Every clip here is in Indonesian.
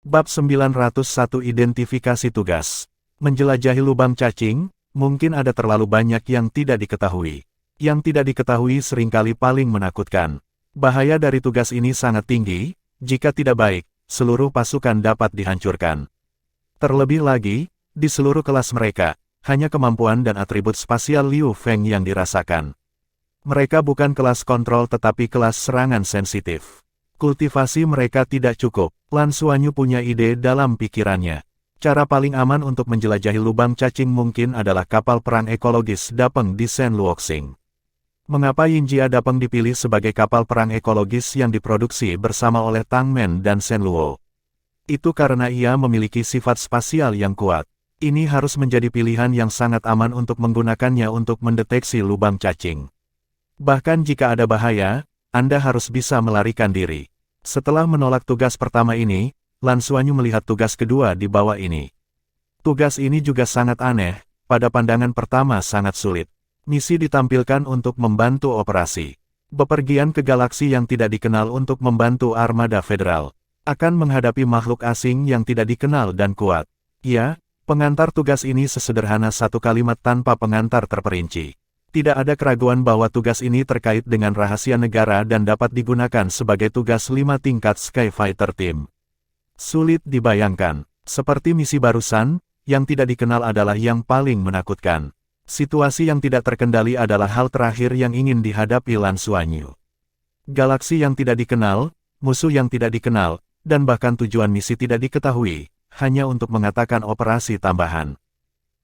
Bab 901 Identifikasi Tugas. Menjelajahi lubang cacing, mungkin ada terlalu banyak yang tidak diketahui. Yang tidak diketahui seringkali paling menakutkan. Bahaya dari tugas ini sangat tinggi, jika tidak baik, seluruh pasukan dapat dihancurkan. Terlebih lagi, di seluruh kelas mereka, hanya kemampuan dan atribut spasial Liu Feng yang dirasakan. Mereka bukan kelas kontrol tetapi kelas serangan sensitif. Kultivasi mereka tidak cukup. Lan Xuanyu punya ide dalam pikirannya. Cara paling aman untuk menjelajahi lubang cacing mungkin adalah kapal perang ekologis Dapeng di Shen Luoxing. Mengapa Yinjia Dapeng dipilih sebagai kapal perang ekologis yang diproduksi bersama oleh Tang Men dan Shen Luo? Itu karena ia memiliki sifat spasial yang kuat. Ini harus menjadi pilihan yang sangat aman untuk menggunakannya untuk mendeteksi lubang cacing. Bahkan jika ada bahaya, Anda harus bisa melarikan diri. Setelah menolak tugas pertama ini, Lan Xuanyu melihat tugas kedua di bawah ini. Tugas ini juga sangat aneh, pada pandangan pertama sangat sulit. Misi ditampilkan untuk membantu operasi. Bepergian ke galaksi yang tidak dikenal untuk membantu armada federal. Akan menghadapi makhluk asing yang tidak dikenal dan kuat. Ya, pengantar tugas ini sesederhana satu kalimat tanpa pengantar terperinci. Tidak ada keraguan bahwa tugas ini terkait dengan rahasia negara dan dapat digunakan sebagai tugas 5 tingkat Skyfighter Team. Sulit dibayangkan. Seperti misi barusan, yang tidak dikenal adalah yang paling menakutkan. Situasi yang tidak terkendali adalah hal terakhir yang ingin dihadapi Lan Xuanyu. Galaksi yang tidak dikenal, musuh yang tidak dikenal, dan bahkan tujuan misi tidak diketahui, hanya untuk mengatakan operasi tambahan.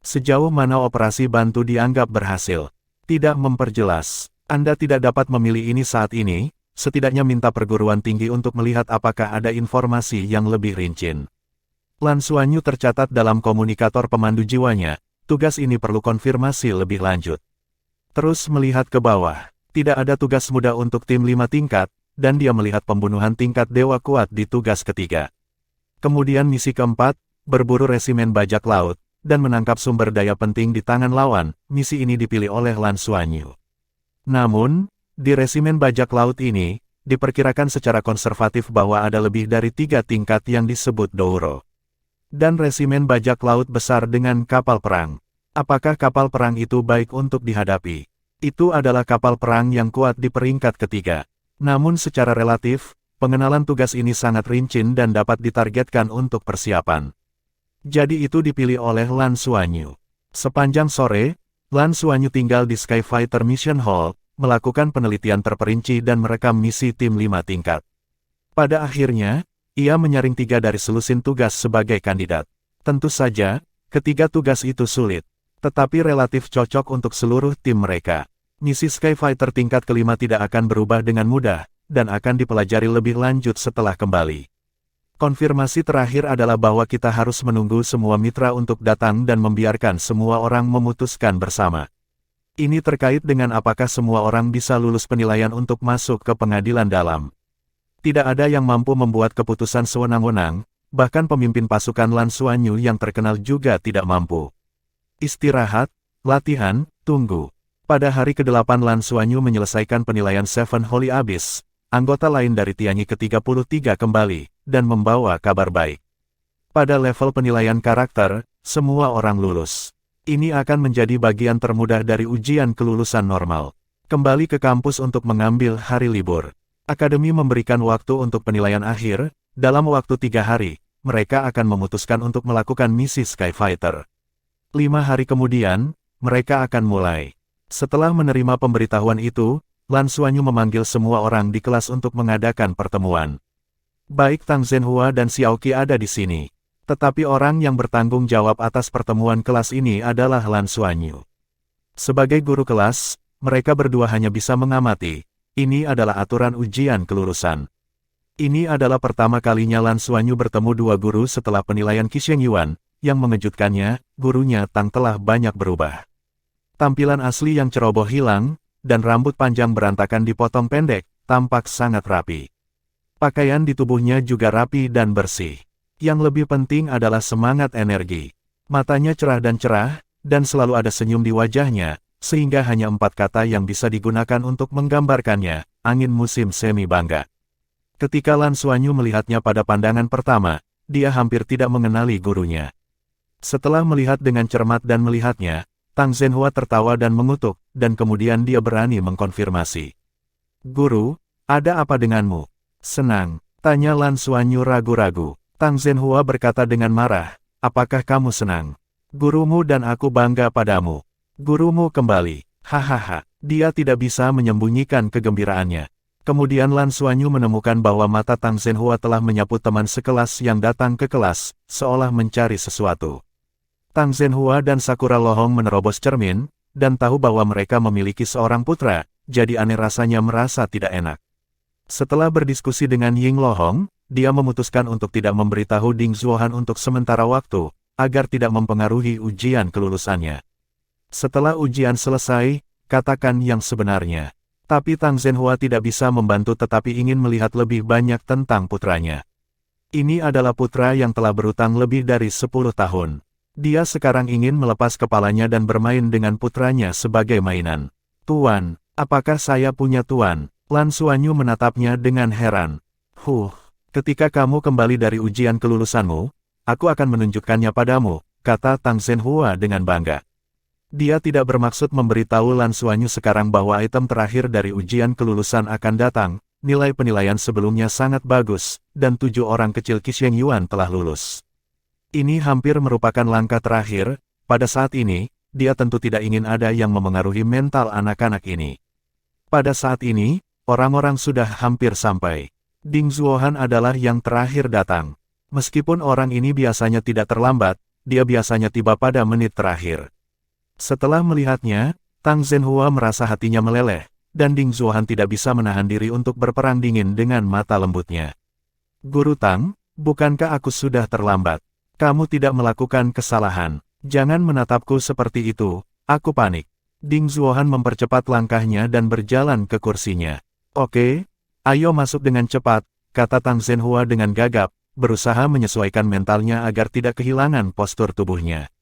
Sejauh mana operasi bantu dianggap berhasil? Tidak memperjelas. Anda tidak dapat memilih ini saat ini, setidaknya minta perguruan tinggi untuk melihat apakah ada informasi yang lebih rinci. Lan Xuanyu tercatat dalam komunikator pemandu jiwanya, tugas ini perlu konfirmasi lebih lanjut. Terus melihat ke bawah, tidak ada tugas mudah untuk tim 5 tingkat, dan dia melihat pembunuhan tingkat dewa kuat di tugas ketiga. Kemudian misi keempat, berburu resimen bajak laut, dan menangkap sumber daya penting di tangan lawan, misi ini dipilih oleh Lan Xuanyu. Namun, di resimen bajak laut ini, diperkirakan secara konservatif bahwa ada lebih dari 3 tingkat yang disebut Douro. Dan resimen bajak laut besar dengan kapal perang. Apakah kapal perang itu baik untuk dihadapi? Itu adalah kapal perang yang kuat di peringkat ketiga. Namun secara relatif, pengenalan tugas ini sangat rinci dan dapat ditargetkan untuk persiapan. Jadi itu dipilih oleh Lan Xuanyu. Sepanjang sore, Lan Xuanyu tinggal di Skyfighter Mission Hall, melakukan penelitian terperinci dan merekam misi tim 5 tingkat. Pada akhirnya, ia menyaring 3 dari selusin tugas sebagai kandidat. Tentu saja, ketiga tugas itu sulit, tetapi relatif cocok untuk seluruh tim mereka. Misi Skyfighter tingkat kelima tidak akan berubah dengan mudah, dan akan dipelajari lebih lanjut setelah kembali. Konfirmasi terakhir adalah bahwa kita harus menunggu semua mitra untuk datang dan membiarkan semua orang memutuskan bersama. Ini terkait dengan apakah semua orang bisa lulus penilaian untuk masuk ke pengadilan dalam. Tidak ada yang mampu membuat keputusan sewenang-wenang, bahkan pemimpin pasukan Lan Xuanyu yang terkenal juga tidak mampu. Istirahat, latihan, tunggu. Pada hari ke-8 Lan Xuanyu menyelesaikan penilaian Seven Holy Abyss. Anggota lain dari Tianyi ke-33 kembali, dan membawa kabar baik. Pada level penilaian karakter, semua orang lulus. Ini akan menjadi bagian termudah dari ujian kelulusan normal. Kembali ke kampus untuk mengambil hari libur. Akademi memberikan waktu untuk penilaian akhir, dalam waktu 3 hari, mereka akan memutuskan untuk melakukan misi Skyfighter. 5 hari kemudian, mereka akan mulai. Setelah menerima pemberitahuan itu, Lan Xuanyu memanggil semua orang di kelas untuk mengadakan pertemuan. Baik Tang Zhenhua dan Xiaoqi ada di sini. Tetapi orang yang bertanggung jawab atas pertemuan kelas ini adalah Lan Xuanyu. Sebagai guru kelas, mereka berdua hanya bisa mengamati. Ini adalah aturan ujian kelulusan. Ini adalah pertama kalinya Lan Xuanyu bertemu 2 guru setelah penilaian Qisheng Yuan. Yang mengejutkannya, gurunya Tang telah banyak berubah. Tampilan asli yang ceroboh hilang, dan rambut panjang berantakan dipotong pendek, tampak sangat rapi. Pakaian di tubuhnya juga rapi dan bersih. Yang lebih penting adalah semangat energi. Matanya cerah, dan selalu ada senyum di wajahnya, sehingga hanya 4 kata yang bisa digunakan untuk menggambarkannya, angin musim semi bangga. Ketika Lan Xuanyu melihatnya pada pandangan pertama, dia hampir tidak mengenali gurunya. Setelah melihat dengan cermat dan melihatnya, Tang Zhenhua tertawa dan mengutuk, dan kemudian dia berani mengkonfirmasi. Guru, ada apa denganmu? Senang, tanya Lan Xuanyu ragu-ragu. Tang Zhenhua berkata dengan marah, apakah kamu senang? Gurumu dan aku bangga padamu. Gurumu kembali, hahaha. Dia tidak bisa menyembunyikan kegembiraannya. Kemudian Lan Xuanyu menemukan bahwa mata Tang Zhenhua telah menyapu teman sekelas yang datang ke kelas, seolah mencari sesuatu. Tang Zhenhua dan Sakura Lohong menerobos cermin, dan tahu bahwa mereka memiliki seorang putra, jadi aneh rasanya merasa tidak enak. Setelah berdiskusi dengan Ying Lohong, dia memutuskan untuk tidak memberitahu Ding Zuohan untuk sementara waktu, agar tidak mempengaruhi ujian kelulusannya. Setelah ujian selesai, katakan yang sebenarnya. Tapi Tang Zhenhua tidak bisa membantu tetapi ingin melihat lebih banyak tentang putranya. Ini adalah putra yang telah berutang lebih dari 10 tahun. Dia sekarang ingin melepas kepalanya dan bermain dengan putranya sebagai mainan. Tuan, apakah saya punya tuan? Lan Xuanyu menatapnya dengan heran. Ketika kamu kembali dari ujian kelulusanmu, aku akan menunjukkannya padamu, kata Tang Zhenhua dengan bangga. Dia tidak bermaksud memberitahu Lan Xuanyu sekarang bahwa item terakhir dari ujian kelulusan akan datang, nilai penilaian sebelumnya sangat bagus, dan 7 orang kecil Qixing Yuan telah lulus. Ini hampir merupakan langkah terakhir, pada saat ini, dia tentu tidak ingin ada yang memengaruhi mental anak-anak ini. Pada saat ini, orang-orang sudah hampir sampai. Ding Zuohan adalah yang terakhir datang. Meskipun orang ini biasanya tidak terlambat, dia biasanya tiba pada menit terakhir. Setelah melihatnya, Tang Zhenhua merasa hatinya meleleh, dan Ding Zuohan tidak bisa menahan diri untuk berperang dingin dengan mata lembutnya. Guru Tang, bukankah aku sudah terlambat? Kamu tidak melakukan kesalahan. Jangan menatapku seperti itu, aku panik. Ding Zuohan mempercepat langkahnya dan berjalan ke kursinya. Oke, ayo masuk dengan cepat, kata Tang Zhenhua dengan gagap, berusaha menyesuaikan mentalnya agar tidak kehilangan postur tubuhnya.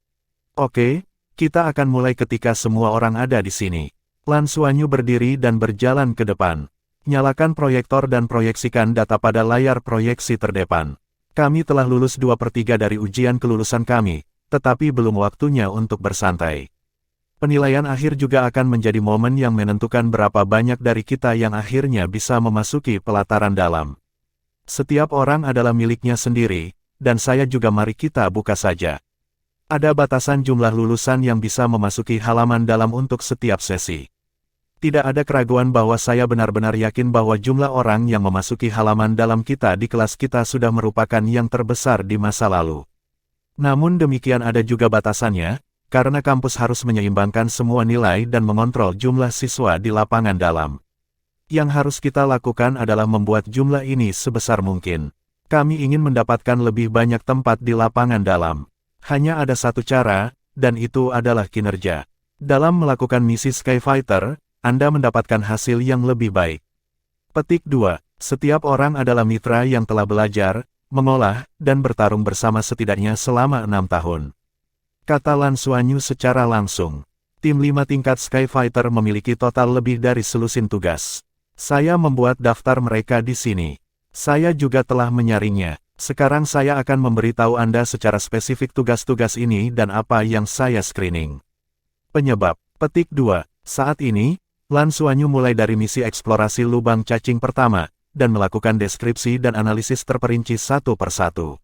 Oke, kita akan mulai ketika semua orang ada di sini. Lan Xuanyu berdiri dan berjalan ke depan. Nyalakan proyektor dan proyeksikan data pada layar proyeksi terdepan. Kami telah lulus 2/3 dari ujian kelulusan kami, tetapi belum waktunya untuk bersantai. Penilaian akhir juga akan menjadi momen yang menentukan berapa banyak dari kita yang akhirnya bisa memasuki pelataran dalam. Setiap orang adalah miliknya sendiri, dan saya juga mari kita buka saja. Ada batasan jumlah lulusan yang bisa memasuki halaman dalam untuk setiap sesi. Tidak ada keraguan bahwa saya benar-benar yakin bahwa jumlah orang yang memasuki halaman dalam kita di kelas kita sudah merupakan yang terbesar di masa lalu. Namun demikian ada juga batasannya, karena kampus harus menyeimbangkan semua nilai dan mengontrol jumlah siswa di lapangan dalam. Yang harus kita lakukan adalah membuat jumlah ini sebesar mungkin. Kami ingin mendapatkan lebih banyak tempat di lapangan dalam. Hanya ada satu cara, dan itu adalah kinerja. Dalam melakukan misi Skyfighter, Anda mendapatkan hasil yang lebih baik. Petik 2. Setiap orang adalah mitra yang telah belajar, mengolah, dan bertarung bersama setidaknya selama 6 tahun. Kata Lan Xuanyu secara langsung. Tim 5 tingkat Skyfighter memiliki total lebih dari selusin tugas. Saya membuat daftar mereka di sini. Saya juga telah menyaringnya. Sekarang saya akan memberitahu Anda secara spesifik tugas-tugas ini dan apa yang saya screening. Penyebab. Petik 2. Saat ini, Lan Xuanyu mulai dari misi eksplorasi lubang cacing pertama, dan melakukan deskripsi dan analisis terperinci satu persatu.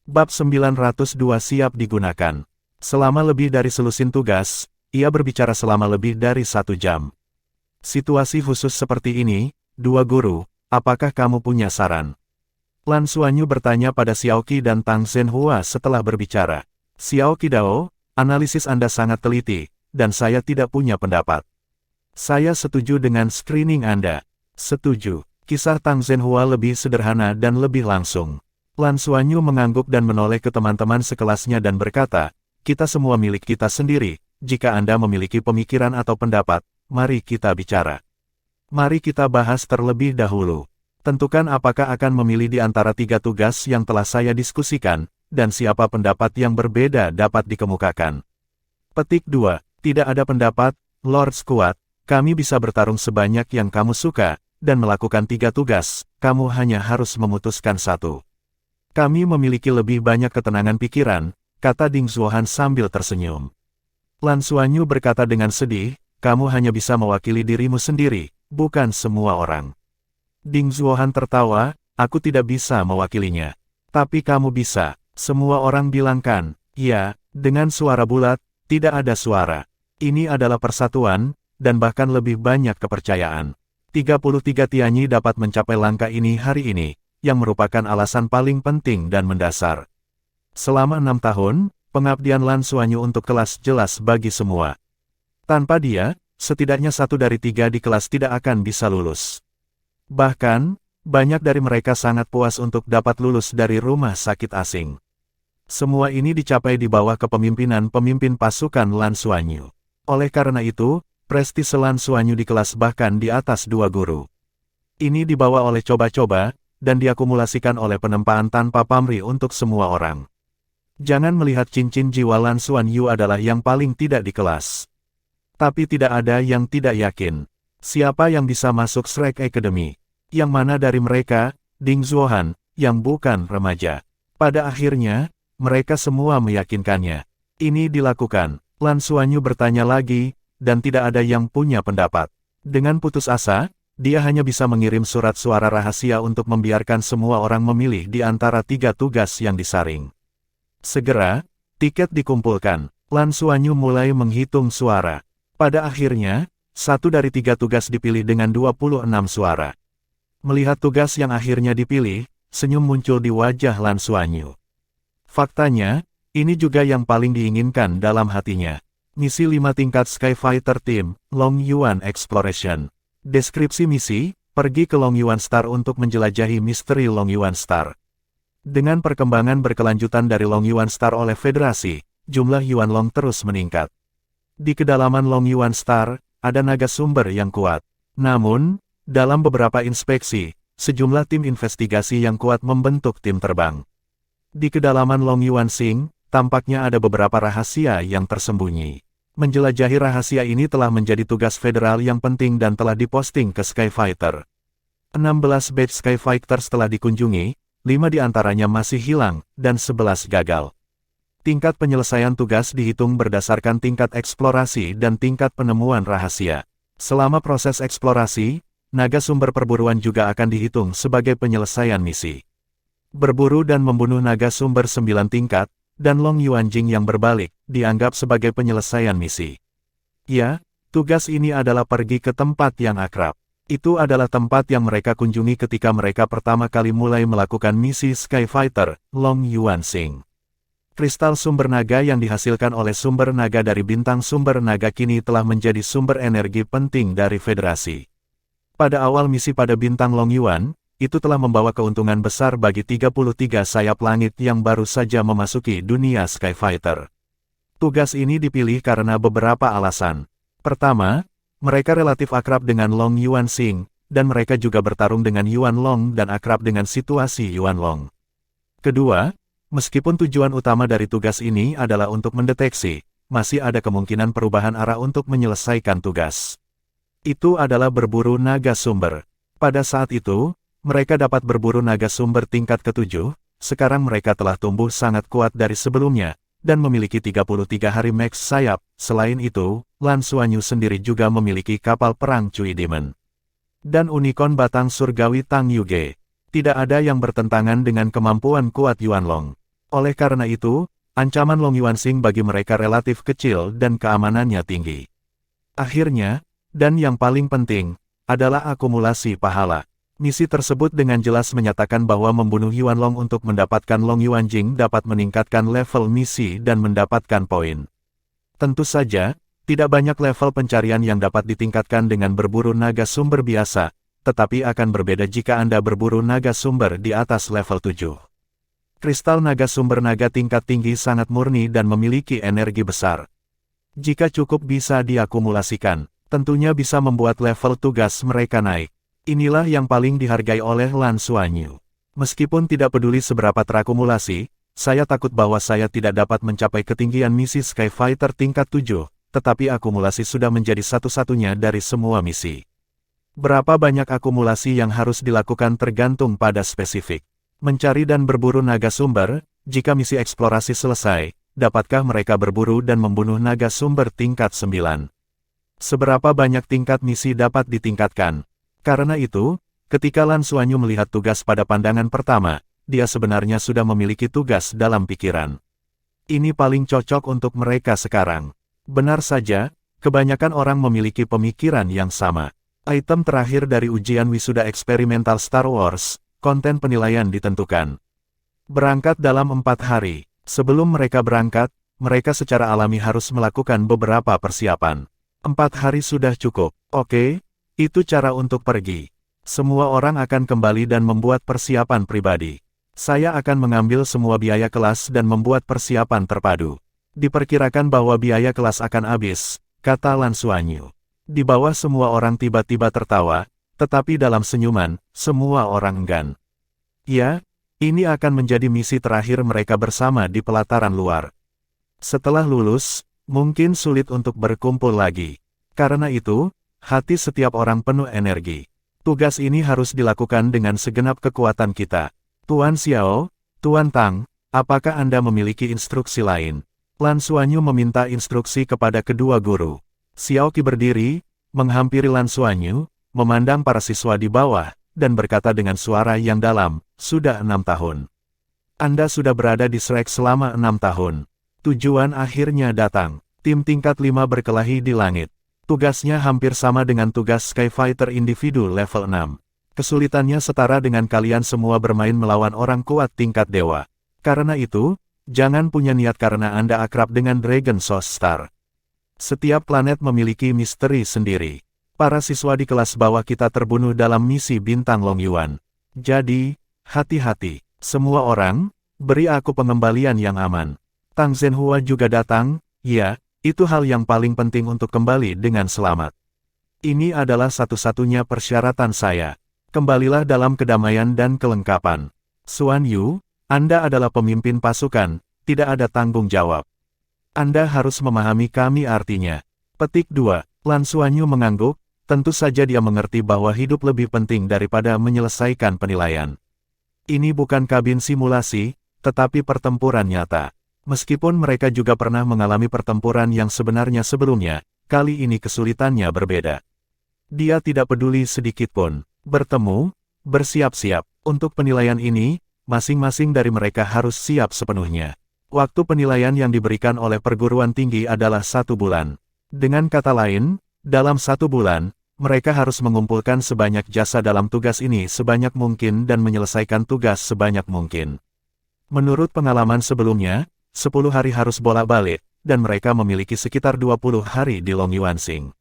Bab 902 siap digunakan. Selama lebih dari selusin tugas, ia berbicara selama lebih dari 1 jam. Situasi khusus seperti ini, 2 guru, apakah kamu punya saran? Lan Xuanyu bertanya pada Xiaoqi dan Tang Zhenhua setelah berbicara. Xiaoqi Dao, analisis Anda sangat teliti, dan saya tidak punya pendapat. Saya setuju dengan screening Anda. Setuju. Kisah Tang Zhenhua lebih sederhana dan lebih langsung. Lan Xuanyu mengangguk dan menoleh ke teman-teman sekelasnya dan berkata, kita semua milik kita sendiri, jika Anda memiliki pemikiran atau pendapat, mari kita bicara. Mari kita bahas terlebih dahulu. Tentukan apakah akan memilih di antara 3 tugas yang telah saya diskusikan, dan siapa pendapat yang berbeda dapat dikemukakan. Petik 2. Tidak ada pendapat, Lord Squad. Kami bisa bertarung sebanyak yang kamu suka, dan melakukan 3 tugas, kamu hanya harus memutuskan 1. Kami memiliki lebih banyak ketenangan pikiran, kata Ding Zuohan sambil tersenyum. Lan Xuanyu berkata dengan sedih, kamu hanya bisa mewakili dirimu sendiri, bukan semua orang. Ding Zuohan tertawa, aku tidak bisa mewakilinya. Tapi kamu bisa. Semua orang bilangkan, ya, dengan suara bulat, tidak ada suara. Ini adalah persatuan, dan bahkan lebih banyak kepercayaan. 33 Tianyi dapat mencapai langkah ini hari ini, yang merupakan alasan paling penting dan mendasar. Selama 6 tahun, pengabdian Lan Xuanyu untuk kelas jelas bagi semua. Tanpa dia, setidaknya 1 dari 3 di kelas tidak akan bisa lulus. Bahkan, banyak dari mereka sangat puas untuk dapat lulus dari rumah sakit asing. Semua ini dicapai di bawah kepemimpinan pemimpin pasukan Lan Xuanyu. Oleh karena itu, prestise Lan Xuanyu di kelas bahkan di atas 2 guru. Ini dibawa oleh coba-coba, dan diakumulasikan oleh penempaan tanpa pamrih untuk semua orang. Jangan melihat cincin jiwa Lan Xuanyu adalah yang paling tidak di kelas. Tapi tidak ada yang tidak yakin. Siapa yang bisa masuk Shrek Academy? Yang mana dari mereka, Ding Zuohan, yang bukan remaja. Pada akhirnya, mereka semua meyakinkannya. Ini dilakukan. Lan Xuanyu bertanya lagi, dan tidak ada yang punya pendapat. Dengan putus asa, dia hanya bisa mengirim surat suara rahasia untuk membiarkan semua orang memilih di antara 3 tugas yang disaring. Segera, tiket dikumpulkan. Lan Xuanyu mulai menghitung suara. Pada akhirnya, 1 dari 3 tugas dipilih dengan 26 suara. Melihat tugas yang akhirnya dipilih, senyum muncul di wajah Lan Xuanyu. Faktanya, ini juga yang paling diinginkan dalam hatinya. Misi 5 tingkat Skyfighter Team, Long Yuan Exploration. Deskripsi misi, pergi ke Long Yuan Star untuk menjelajahi misteri Long Yuan Star. Dengan perkembangan berkelanjutan dari Long Yuan Star oleh Federasi, jumlah Yuan Long terus meningkat. Di kedalaman Long Yuan Star, ada naga sumber yang kuat. Namun, dalam beberapa inspeksi, sejumlah tim investigasi yang kuat membentuk tim terbang. Di kedalaman Long Yuan Xing, tampaknya ada beberapa rahasia yang tersembunyi. Menjelajahi rahasia ini telah menjadi tugas federal yang penting dan telah diposting ke Skyfighter. 16 batch Skyfighter telah dikunjungi, 5 di antaranya masih hilang, dan 11 gagal. Tingkat penyelesaian tugas dihitung berdasarkan tingkat eksplorasi dan tingkat penemuan rahasia. Selama proses eksplorasi, naga sumber perburuan juga akan dihitung sebagai penyelesaian misi. Berburu dan membunuh naga sumber 9 tingkat, dan Long Yuanjing yang berbalik, dianggap sebagai penyelesaian misi. Ya, tugas ini adalah pergi ke tempat yang akrab. Itu adalah tempat yang mereka kunjungi ketika mereka pertama kali mulai melakukan misi Skyfighter, Long Yuan Xing. Kristal sumber naga yang dihasilkan oleh sumber naga dari bintang sumber naga kini telah menjadi sumber energi penting dari Federasi. Pada awal misi pada bintang Long Yuan, itu telah membawa keuntungan besar bagi 33 sayap langit yang baru saja memasuki dunia Skyfighter. Tugas ini dipilih karena beberapa alasan. Pertama, mereka relatif akrab dengan Long Yuan Xing, dan mereka juga bertarung dengan Yuan Long dan akrab dengan situasi Yuan Long. Kedua, meskipun tujuan utama dari tugas ini adalah untuk mendeteksi, masih ada kemungkinan perubahan arah untuk menyelesaikan tugas. Itu adalah berburu naga sumber. Pada saat itu, mereka dapat berburu naga sumber tingkat ke-7, sekarang mereka telah tumbuh sangat kuat dari sebelumnya, dan memiliki 33 hari max sayap. Selain itu, Lan Xuanyu sendiri juga memiliki kapal perang Cui Demon. Dan unicorn batang surgawi Tang Yuge. Tidak ada yang bertentangan dengan kemampuan kuat Yuan Long. Oleh karena itu, ancaman Long Yuan Xing bagi mereka relatif kecil dan keamanannya tinggi. Akhirnya, dan yang paling penting, adalah akumulasi pahala. Misi tersebut dengan jelas menyatakan bahwa membunuh Yuan Long untuk mendapatkan Long Yuanjing dapat meningkatkan level misi dan mendapatkan poin. Tentu saja, tidak banyak level pencarian yang dapat ditingkatkan dengan berburu naga sumber biasa, tetapi akan berbeda jika Anda berburu naga sumber di atas level 7. Kristal naga sumber naga tingkat tinggi sangat murni dan memiliki energi besar. Jika cukup bisa diakumulasikan, tentunya bisa membuat level tugas mereka naik. Inilah yang paling dihargai oleh Lan Xuanyu. Meskipun tidak peduli seberapa terakumulasi, saya takut bahwa saya tidak dapat mencapai ketinggian misi Skyfighter tingkat 7, tetapi akumulasi sudah menjadi satu-satunya dari semua misi. Berapa banyak akumulasi yang harus dilakukan tergantung pada spesifik. Mencari dan berburu naga sumber. Jika misi eksplorasi selesai, dapatkah mereka berburu dan membunuh naga sumber tingkat 9? Seberapa banyak tingkat misi dapat ditingkatkan? Karena itu, ketika Lan Xuanyu melihat tugas pada pandangan pertama, dia sebenarnya sudah memiliki tugas dalam pikiran. Ini paling cocok untuk mereka sekarang. Benar saja, kebanyakan orang memiliki pemikiran yang sama. Item terakhir dari ujian wisuda eksperimental Star Wars, konten penilaian ditentukan. Berangkat dalam 4 hari. Sebelum mereka berangkat, mereka secara alami harus melakukan beberapa persiapan. 4 hari sudah cukup. Oke, itu cara untuk pergi. Semua orang akan kembali dan membuat persiapan pribadi. Saya akan mengambil semua biaya kelas dan membuat persiapan terpadu. Diperkirakan bahwa biaya kelas akan habis, kata Lan Xuanyu. Di bawah semua orang tiba-tiba tertawa, tetapi dalam senyuman, semua orang enggan. Ya, ini akan menjadi misi terakhir mereka bersama di pelataran luar. Setelah lulus, mungkin sulit untuk berkumpul lagi. Karena itu, hati setiap orang penuh energi. Tugas ini harus dilakukan dengan segenap kekuatan kita. Tuan Xiao, Tuan Tang, apakah Anda memiliki instruksi lain? Lan Xuanyu meminta instruksi kepada kedua guru. Xiao Qi berdiri, menghampiri Lan Xuanyu, memandang para siswa di bawah, dan berkata dengan suara yang dalam, sudah 6 tahun. Anda sudah berada di Shrek selama 6 tahun. Tujuan akhirnya datang. Tim tingkat 5 berkelahi di langit. Tugasnya hampir sama dengan tugas Skyfighter individu level 6. Kesulitannya setara dengan kalian semua bermain melawan orang kuat tingkat dewa. Karena itu, jangan punya niat karena Anda akrab dengan Dragon Source Star. Setiap planet memiliki misteri sendiri. Para siswa di kelas bawah kita terbunuh dalam misi Bintang Long Yuan. Jadi, hati-hati. Semua orang, beri aku pengembalian yang aman. Tang Zhenhua juga datang, ya, itu hal yang paling penting untuk kembali dengan selamat. Ini adalah satu-satunya persyaratan saya. Kembalilah dalam kedamaian dan kelengkapan. Xuan Yu, Anda adalah pemimpin pasukan, tidak ada tanggung jawab. Anda harus memahami kami artinya. Petik 2. Lan Xuanyu mengangguk. Tentu saja dia mengerti bahwa hidup lebih penting daripada menyelesaikan penilaian. Ini bukan kabin simulasi, tetapi pertempuran nyata. Meskipun mereka juga pernah mengalami pertempuran yang sebenarnya sebelumnya, kali ini kesulitannya berbeda. Dia tidak peduli sedikitpun. Bertemu, bersiap-siap. Untuk penilaian ini, masing-masing dari mereka harus siap sepenuhnya. Waktu penilaian yang diberikan oleh perguruan tinggi adalah 1 bulan. Dengan kata lain, dalam 1 bulan, mereka harus mengumpulkan sebanyak jasa dalam tugas ini sebanyak mungkin dan menyelesaikan tugas sebanyak mungkin. Menurut pengalaman sebelumnya, 10 hari harus bolak-balik, dan mereka memiliki sekitar 20 hari di Long Yuansing.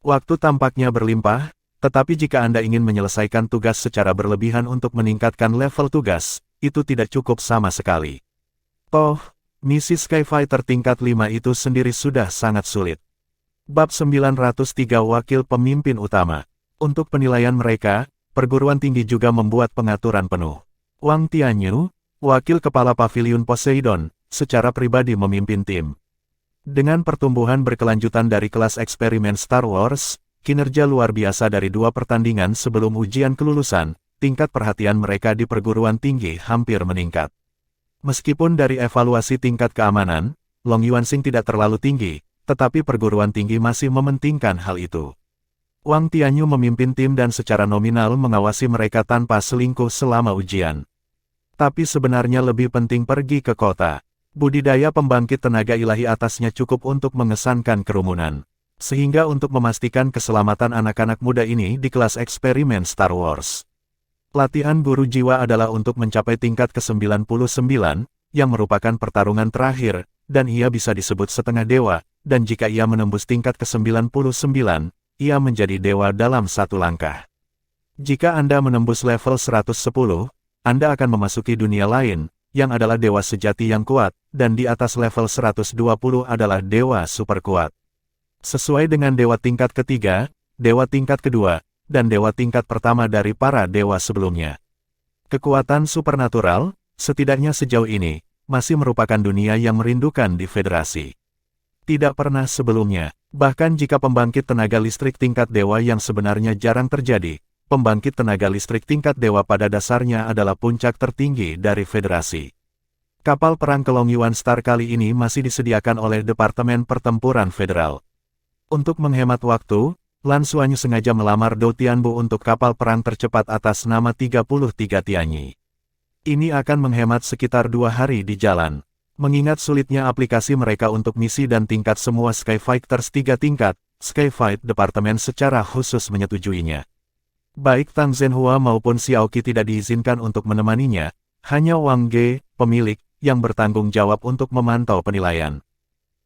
Waktu tampaknya berlimpah, tetapi jika Anda ingin menyelesaikan tugas secara berlebihan untuk meningkatkan level tugas, itu tidak cukup sama sekali. Toh, misi Skyfighter tingkat 5 itu sendiri sudah sangat sulit. Bab 903 Wakil Pemimpin Utama. Untuk penilaian mereka, perguruan tinggi juga membuat pengaturan penuh. Wang Tianyu, wakil kepala Paviliun Poseidon, secara pribadi memimpin tim. Dengan pertumbuhan berkelanjutan dari kelas eksperimen Star Wars, kinerja luar biasa dari 2 pertandingan sebelum ujian kelulusan, tingkat perhatian mereka di perguruan tinggi hampir meningkat. Meskipun dari evaluasi tingkat keamanan, Long Yuansing tidak terlalu tinggi, tetapi perguruan tinggi masih mementingkan hal itu. Wang Tianyu memimpin tim dan secara nominal mengawasi mereka tanpa selingkuh selama ujian. Tapi sebenarnya lebih penting pergi ke kota. Budidaya pembangkit tenaga ilahi atasnya cukup untuk mengesankan kerumunan. Sehingga untuk memastikan keselamatan anak-anak muda ini di kelas eksperimen Star Wars. Latihan guru jiwa adalah untuk mencapai tingkat ke-99, yang merupakan pertarungan terakhir, dan ia bisa disebut setengah dewa, dan jika ia menembus tingkat ke-99, ia menjadi dewa dalam 1 langkah. Jika Anda menembus level 110, Anda akan memasuki dunia lain, yang adalah dewa sejati yang kuat, dan di atas level 120 adalah dewa super kuat. Sesuai dengan dewa tingkat ketiga, dewa tingkat kedua, dan dewa tingkat pertama dari para dewa sebelumnya. Kekuatan supernatural, setidaknya sejauh ini, masih merupakan dunia yang merindukan di Federasi. Tidak pernah sebelumnya, bahkan jika pembangkit tenaga listrik tingkat dewa yang sebenarnya jarang terjadi, pembangkit tenaga listrik tingkat dewa pada dasarnya adalah puncak tertinggi dari federasi. Kapal perang Kelong Yuan Star kali ini masih disediakan oleh Departemen Pertempuran Federal. Untuk menghemat waktu, Lan Xuanyu sengaja melamar Dou Tianbu untuk kapal perang tercepat atas nama 33 Tianyi. Ini akan menghemat sekitar 2 hari di jalan. Mengingat sulitnya aplikasi mereka untuk misi dan tingkat semua Skyfighters 3 tingkat, Skyfight Departemen secara khusus menyetujuinya. Baik Tang Zhenhua maupun Xiao Qi tidak diizinkan untuk menemaninya, hanya Wang Ge, pemilik, yang bertanggung jawab untuk memantau penilaian.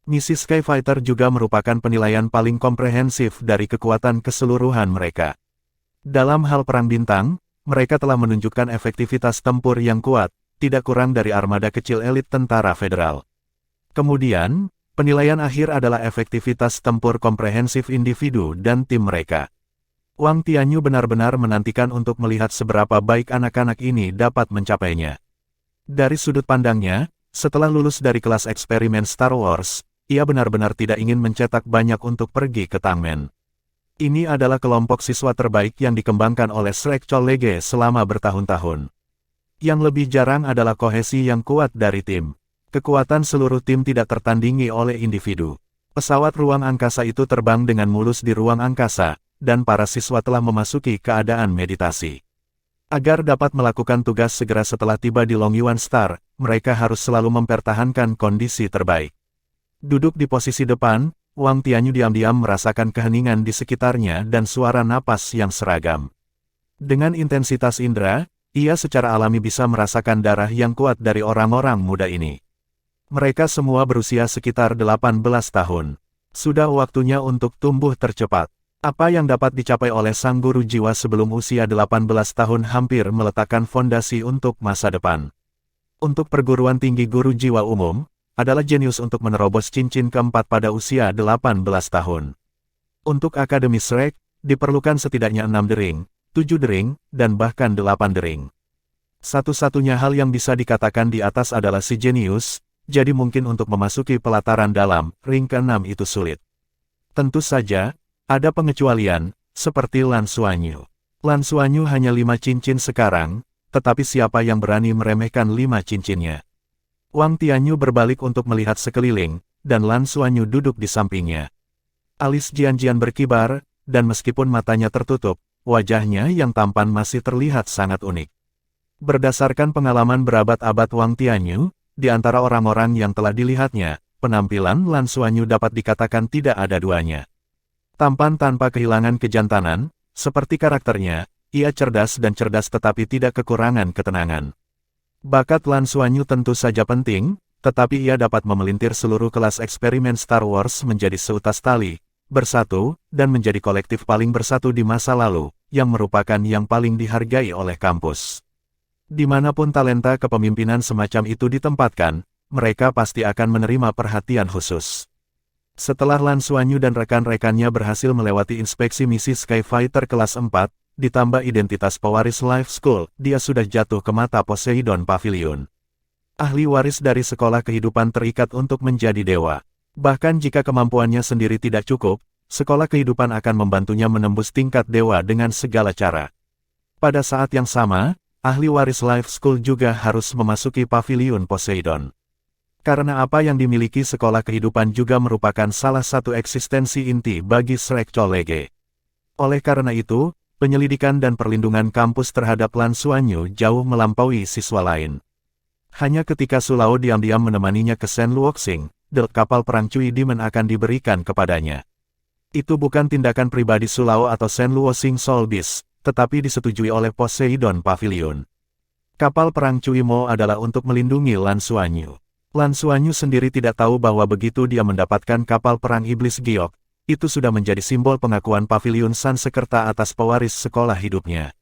Misi Skyfighter juga merupakan penilaian paling komprehensif dari kekuatan keseluruhan mereka. Dalam hal perang bintang, mereka telah menunjukkan efektivitas tempur yang kuat, tidak kurang dari armada kecil elit tentara federal. Kemudian, penilaian akhir adalah efektivitas tempur komprehensif individu dan tim mereka. Wang Tianyu benar-benar menantikan untuk melihat seberapa baik anak-anak ini dapat mencapainya. Dari sudut pandangnya, setelah lulus dari kelas eksperimen Star Wars, ia benar-benar tidak ingin mencetak banyak untuk pergi ke Tangmen. Ini adalah kelompok siswa terbaik yang dikembangkan oleh Shrek Chollege selama bertahun-tahun. Yang lebih jarang adalah kohesi yang kuat dari tim. Kekuatan seluruh tim tidak tertandingi oleh individu. Pesawat ruang angkasa itu terbang dengan mulus di ruang angkasa, dan para siswa telah memasuki keadaan meditasi. Agar dapat melakukan tugas segera setelah tiba di Long Yuan Star, mereka harus selalu mempertahankan kondisi terbaik. Duduk di posisi depan, Wang Tianyu diam-diam merasakan keheningan di sekitarnya dan suara napas yang seragam. Dengan intensitas indera, ia secara alami bisa merasakan darah yang kuat dari orang-orang muda ini. Mereka semua berusia sekitar 18 tahun. Sudah waktunya untuk tumbuh tercepat. Apa yang dapat dicapai oleh sang guru jiwa sebelum usia 18 tahun hampir meletakkan fondasi untuk masa depan. Untuk perguruan tinggi guru jiwa umum, adalah jenius untuk menerobos cincin keempat pada usia 18 tahun. Untuk Akademi Shrek, diperlukan setidaknya 6 dering, 7 dering, dan bahkan 8 dering. Satu-satunya hal yang bisa dikatakan di atas adalah si jenius, jadi mungkin untuk memasuki pelataran dalam, ring ke-6 itu sulit. Tentu saja, ada pengecualian, seperti Lan Xuanyu. Lan Xuanyu hanya 5 cincin sekarang, tetapi siapa yang berani meremehkan 5 cincinnya? Wang Tianyu berbalik untuk melihat sekeliling, dan Lan Xuanyu duduk di sampingnya. Alis Jian-Jian berkibar, dan meskipun matanya tertutup, wajahnya yang tampan masih terlihat sangat unik. Berdasarkan pengalaman berabad-abad Wang Tianyu, di antara orang-orang yang telah dilihatnya, penampilan Lan Xuanyu dapat dikatakan tidak ada duanya. Tampan tanpa kehilangan kejantanan, seperti karakternya, ia cerdas dan cerdas tetapi tidak kekurangan ketenangan. Bakat Lan Xuanyu tentu saja penting, tetapi ia dapat memelintir seluruh kelas eksperimen Star Wars menjadi seutas tali, bersatu, dan menjadi kolektif paling bersatu di masa lalu, yang merupakan yang paling dihargai oleh kampus. Dimanapun talenta kepemimpinan semacam itu ditempatkan, mereka pasti akan menerima perhatian khusus. Setelah Lan Xuanyu dan rekan-rekannya berhasil melewati inspeksi misi Skyfighter kelas 4, ditambah identitas pewaris Life School, dia sudah jatuh ke mata Poseidon Pavilion. Ahli waris dari sekolah kehidupan terikat untuk menjadi dewa. Bahkan jika kemampuannya sendiri tidak cukup, sekolah kehidupan akan membantunya menembus tingkat dewa dengan segala cara. Pada saat yang sama, ahli waris Life School juga harus memasuki Pavilion Poseidon. Karena apa yang dimiliki sekolah kehidupan juga merupakan salah satu eksistensi inti bagi Shrek Chollege. Oleh karena itu, penyelidikan dan perlindungan kampus terhadap Lan Xuanyu jauh melampaui siswa lain. Hanya ketika Sulao diam-diam menemaninya ke Shen Luoxing, kapal perang Cui Demon akan diberikan kepadanya. Itu bukan tindakan pribadi Sulao atau Shen Luoxing Soul Beast, tetapi disetujui oleh Poseidon Pavilion. Kapal perang Cui Mo adalah untuk melindungi Lan Xuanyu. Lan Xuanyu sendiri tidak tahu bahwa begitu dia mendapatkan kapal perang iblis giok, itu sudah menjadi simbol pengakuan Pavilion Sansekerta atas pewaris sekolah hidupnya.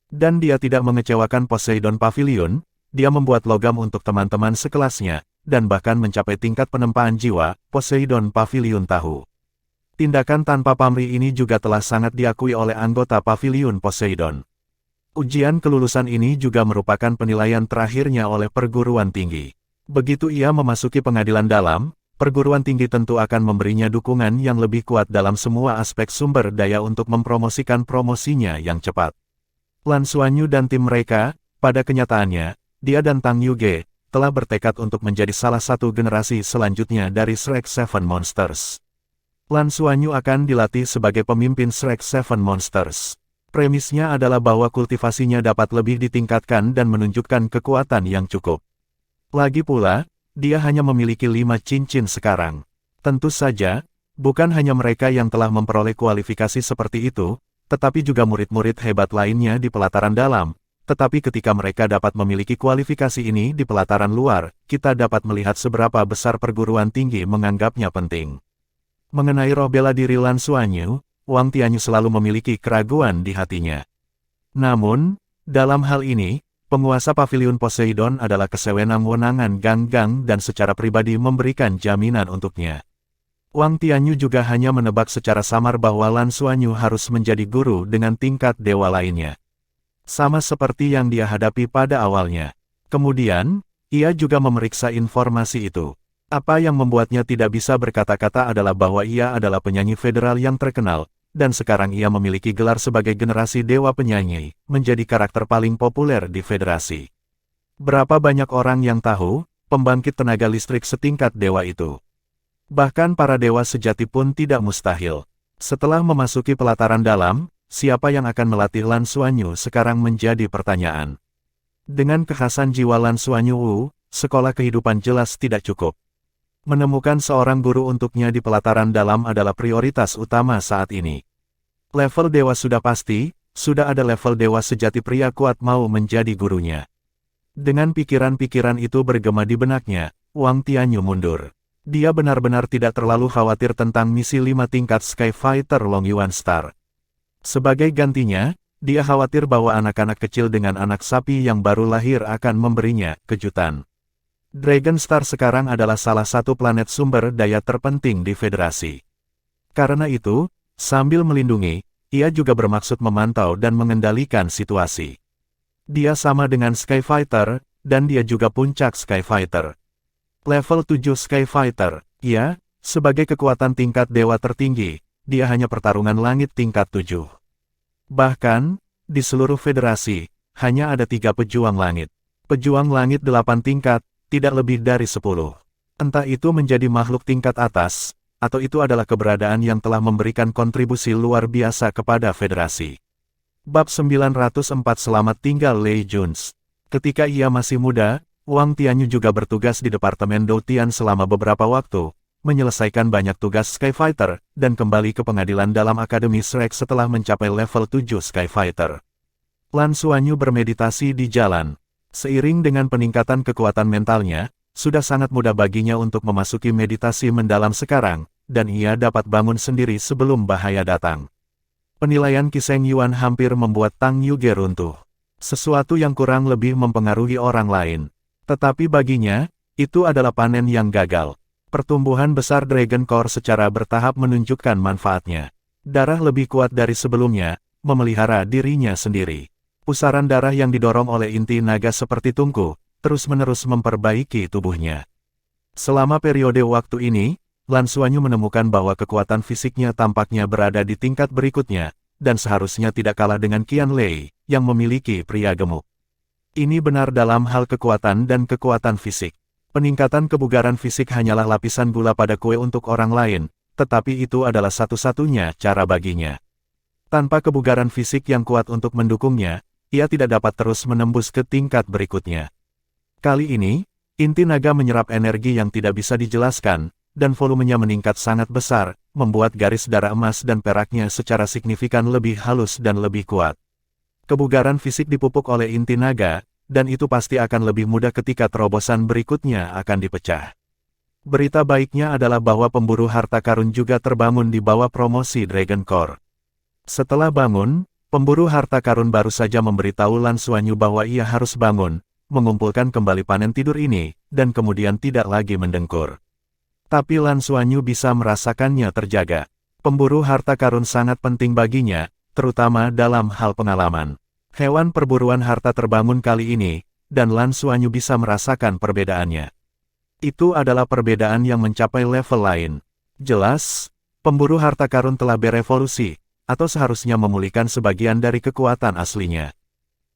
Dan dia tidak mengecewakan Poseidon Pavilion, dia membuat logam untuk teman-teman sekelasnya, dan bahkan mencapai tingkat penempaan jiwa, Poseidon Pavilion tahu. Tindakan tanpa pamrih ini juga telah sangat diakui oleh anggota Pavilion Poseidon. Ujian kelulusan ini juga merupakan penilaian terakhirnya oleh perguruan tinggi. Begitu ia memasuki pengadilan dalam, perguruan tinggi tentu akan memberinya dukungan yang lebih kuat dalam semua aspek sumber daya untuk mempromosikan promosinya yang cepat. Lan Xuanyu dan tim mereka, pada kenyataannya, dia dan Tang Yuge, telah bertekad untuk menjadi salah satu generasi selanjutnya dari Shrek Seven Monsters. Lan Xuanyu akan dilatih sebagai pemimpin Shrek Seven Monsters. Premisnya adalah bahwa kultivasinya dapat lebih ditingkatkan dan menunjukkan kekuatan yang cukup. Lagi pula, dia hanya memiliki 5 cincin sekarang. Tentu saja, bukan hanya mereka yang telah memperoleh kualifikasi seperti itu, tetapi juga murid-murid hebat lainnya di pelataran dalam. Tetapi ketika mereka dapat memiliki kualifikasi ini di pelataran luar, kita dapat melihat seberapa besar perguruan tinggi menganggapnya penting. Mengenai roh bela diri Lan Xuanyu, Wang Tianyu selalu memiliki keraguan di hatinya. Namun, dalam hal ini, penguasa Paviliun Poseidon adalah kesewenang-wenangan Gang Gang dan secara pribadi memberikan jaminan untuknya. Wang Tianyu juga hanya menebak secara samar bahwa Lan Xuanyu harus menjadi guru dengan tingkat dewa lainnya. Sama seperti yang dia hadapi pada awalnya. Kemudian, ia juga memeriksa informasi itu. Apa yang membuatnya tidak bisa berkata-kata adalah bahwa ia adalah penyanyi federal yang terkenal, dan sekarang ia memiliki gelar sebagai generasi dewa penyanyi, menjadi karakter paling populer di federasi. Berapa banyak orang yang tahu, pembangkit tenaga listrik setingkat dewa itu? Bahkan para dewa sejati pun tidak mustahil. Setelah memasuki pelataran dalam, siapa yang akan melatih Lan Xuanyu sekarang menjadi pertanyaan. Dengan kekhasan jiwa Lan Xuanyu, sekolah kehidupan jelas tidak cukup. Menemukan seorang guru untuknya di pelataran dalam adalah prioritas utama saat ini. Level dewa sudah pasti, sudah ada level dewa sejati pria kuat mau menjadi gurunya. Dengan pikiran-pikiran itu bergema di benaknya, Wang Tianyu mundur. Dia benar-benar tidak terlalu khawatir tentang misi 5 tingkat Sky Fighter Long Yuan Star. Sebagai gantinya, dia khawatir bahwa anak-anak kecil dengan anak sapi yang baru lahir akan memberinya kejutan. Dragon Star sekarang adalah salah satu planet sumber daya terpenting di Federasi. Karena itu, sambil melindungi, ia juga bermaksud memantau dan mengendalikan situasi. Dia sama dengan Sky Fighter, dan dia juga puncak Sky Fighter. Level 7 Sky Fighter, ya, sebagai kekuatan tingkat dewa tertinggi, dia hanya pertarungan langit tingkat 7. Bahkan, di seluruh federasi, hanya ada 3 pejuang langit. Pejuang langit 8 tingkat, tidak lebih dari 10. Entah itu menjadi makhluk tingkat atas, atau itu adalah keberadaan yang telah memberikan kontribusi luar biasa kepada federasi. Bab 904 Selamat tinggal Lei Juns. Ketika ia masih muda, Wang Tianyu juga bertugas di Departemen Doutian selama beberapa waktu, menyelesaikan banyak tugas Sky Fighter, dan kembali ke pengadilan dalam Akademi Shrek setelah mencapai level 7 Sky Fighter. Lan Xuanyu bermeditasi di jalan. Seiring dengan peningkatan kekuatan mentalnya, sudah sangat mudah baginya untuk memasuki meditasi mendalam sekarang, dan ia dapat bangun sendiri sebelum bahaya datang. Penilaian Qiseng Yuan hampir membuat Tang Yuge runtuh. Sesuatu yang kurang lebih mempengaruhi orang lain. Tetapi baginya, itu adalah panen yang gagal. Pertumbuhan besar Dragon Core secara bertahap menunjukkan manfaatnya. Darah lebih kuat dari sebelumnya, memelihara dirinya sendiri. Pusaran darah yang didorong oleh inti naga seperti tungku, terus-menerus memperbaiki tubuhnya. Selama periode waktu ini, Lan Xuanyu menemukan bahwa kekuatan fisiknya tampaknya berada di tingkat berikutnya, dan seharusnya tidak kalah dengan Qian Lei, yang memiliki pria gemuk. Ini benar dalam hal kekuatan dan kekuatan fisik. Peningkatan kebugaran fisik hanyalah lapisan gula pada kue untuk orang lain, tetapi itu adalah satu-satunya cara baginya. Tanpa kebugaran fisik yang kuat untuk mendukungnya, ia tidak dapat terus menembus ke tingkat berikutnya. Kali ini, inti naga menyerap energi yang tidak bisa dijelaskan, dan volumenya meningkat sangat besar, membuat garis darah emas dan peraknya secara signifikan lebih halus dan lebih kuat. Kebugaran fisik dipupuk oleh inti naga, dan itu pasti akan lebih mudah ketika terobosan berikutnya akan dipecah. Berita baiknya adalah bahwa pemburu harta karun juga terbangun di bawah promosi Dragon Core. Setelah bangun, pemburu harta karun baru saja memberitahu Lan Xuanyu bahwa ia harus bangun, mengumpulkan kembali panen tidur ini, dan kemudian tidak lagi mendengkur. Tapi Lan Xuanyu bisa merasakannya terjaga. Pemburu harta karun sangat penting baginya, terutama dalam hal pengalaman. Hewan perburuan harta terbangun kali ini, dan Lan Xuanyu bisa merasakan perbedaannya. Itu adalah perbedaan yang mencapai level lain. Jelas, pemburu harta karun telah berevolusi, atau seharusnya memulihkan sebagian dari kekuatan aslinya.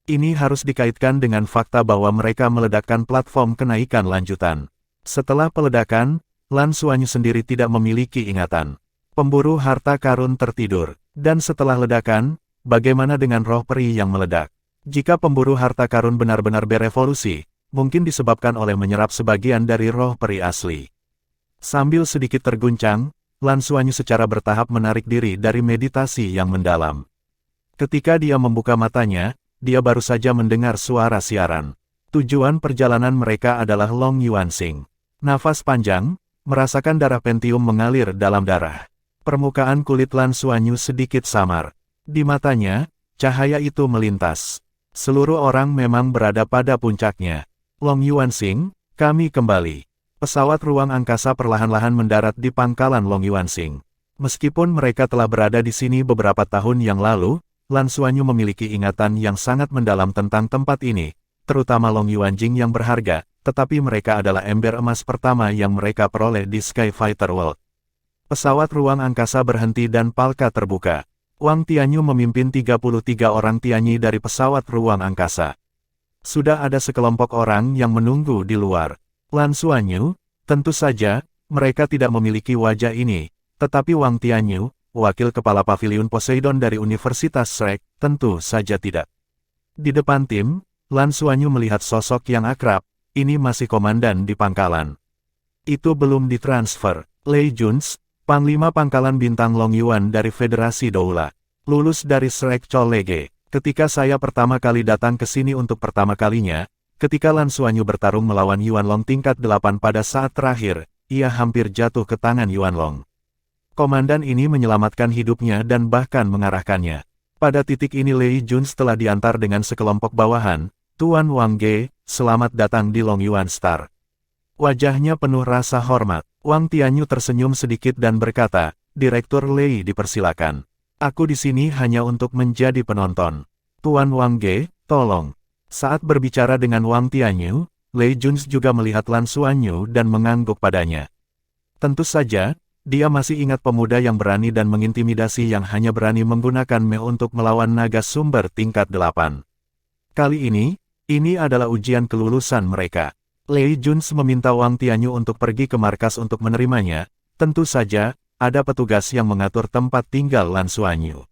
Ini harus dikaitkan dengan fakta bahwa mereka meledakkan platform kenaikan lanjutan. Setelah peledakan, Lan Xuanyu sendiri tidak memiliki ingatan. Pemburu harta karun tertidur. Dan setelah ledakan, bagaimana dengan roh peri yang meledak? Jika pemburu harta karun benar-benar berevolusi, mungkin disebabkan oleh menyerap sebagian dari roh peri asli. Sambil sedikit terguncang, Lan Xuanyu secara bertahap menarik diri dari meditasi yang mendalam. Ketika dia membuka matanya, dia baru saja mendengar suara siaran. Tujuan perjalanan mereka adalah Long Yuanxing. Nafas panjang, merasakan darah Pentium mengalir dalam darah. Permukaan kulit Lan Xuanyu sedikit samar. Di matanya, cahaya itu melintas. Seluruh orang memang berada pada puncaknya. Long Yuanxing, kami kembali. Pesawat ruang angkasa perlahan-lahan mendarat di pangkalan Long Yuanxing. Meskipun mereka telah berada di sini beberapa tahun yang lalu, Lan Xuanyu memiliki ingatan yang sangat mendalam tentang tempat ini, terutama Long Yuanjing yang berharga, tetapi mereka adalah ember emas pertama yang mereka peroleh di Sky Fighter World. Pesawat ruang angkasa berhenti dan palka terbuka. Wang Tianyu memimpin 33 orang Tianyi dari pesawat ruang angkasa. Sudah ada sekelompok orang yang menunggu di luar. Lan Xuanyu, tentu saja, mereka tidak memiliki wajah ini, tetapi Wang Tianyu, wakil kepala pavilion Poseidon dari Universitas Shrek, tentu saja tidak. Di depan tim, Lan Xuanyu melihat sosok yang akrab, ini masih komandan di pangkalan. Itu belum ditransfer. Lei Juns, Panglima Pangkalan Bintang Long Yuan dari Federasi Doula. Lulus dari Shrek College. Ketika saya pertama kali datang ke sini untuk pertama kalinya, ketika Lan Xuanyu bertarung melawan Yuan Long tingkat 8 pada saat terakhir, ia hampir jatuh ke tangan Yuan Long. Komandan ini menyelamatkan hidupnya dan bahkan mengarahkannya. Pada titik ini Lei Juns telah diantar dengan sekelompok bawahan. Tuan Wang Ge, selamat datang di Long Yuan Star. Wajahnya penuh rasa hormat. Wang Tianyu tersenyum sedikit dan berkata, Direktur Lei dipersilakan. Aku di sini hanya untuk menjadi penonton. Tuan Wang Ge, tolong. Saat berbicara dengan Wang Tianyu, Lei Juns juga melihat Lan Xuanyu dan mengangguk padanya. Tentu saja, dia masih ingat pemuda yang berani dan mengintimidasi yang hanya berani menggunakan Me untuk melawan naga sumber tingkat 8. Kali ini adalah ujian kelulusan mereka. Lei Juns meminta Wang Tianyu untuk pergi ke markas untuk menerimanya. Tentu saja, ada petugas yang mengatur tempat tinggal Lan Xuanyu.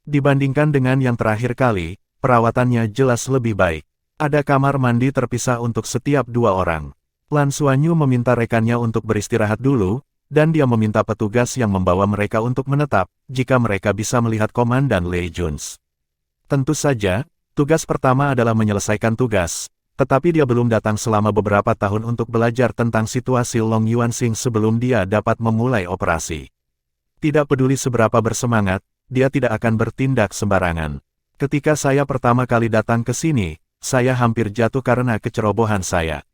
Dibandingkan dengan yang terakhir kali, perawatannya jelas lebih baik. Ada kamar mandi terpisah untuk setiap 2 orang. Lan Xuanyu meminta rekannya untuk beristirahat dulu, dan dia meminta petugas yang membawa mereka untuk menetap, jika mereka bisa melihat Komandan Lei Juns. Tentu saja, tugas pertama adalah menyelesaikan tugas, tetapi dia belum datang selama beberapa tahun untuk belajar tentang situasi Long Yuanxing sebelum dia dapat memulai operasi. Tidak peduli seberapa bersemangat, dia tidak akan bertindak sembarangan. Ketika saya pertama kali datang ke sini, saya hampir jatuh karena kecerobohan saya.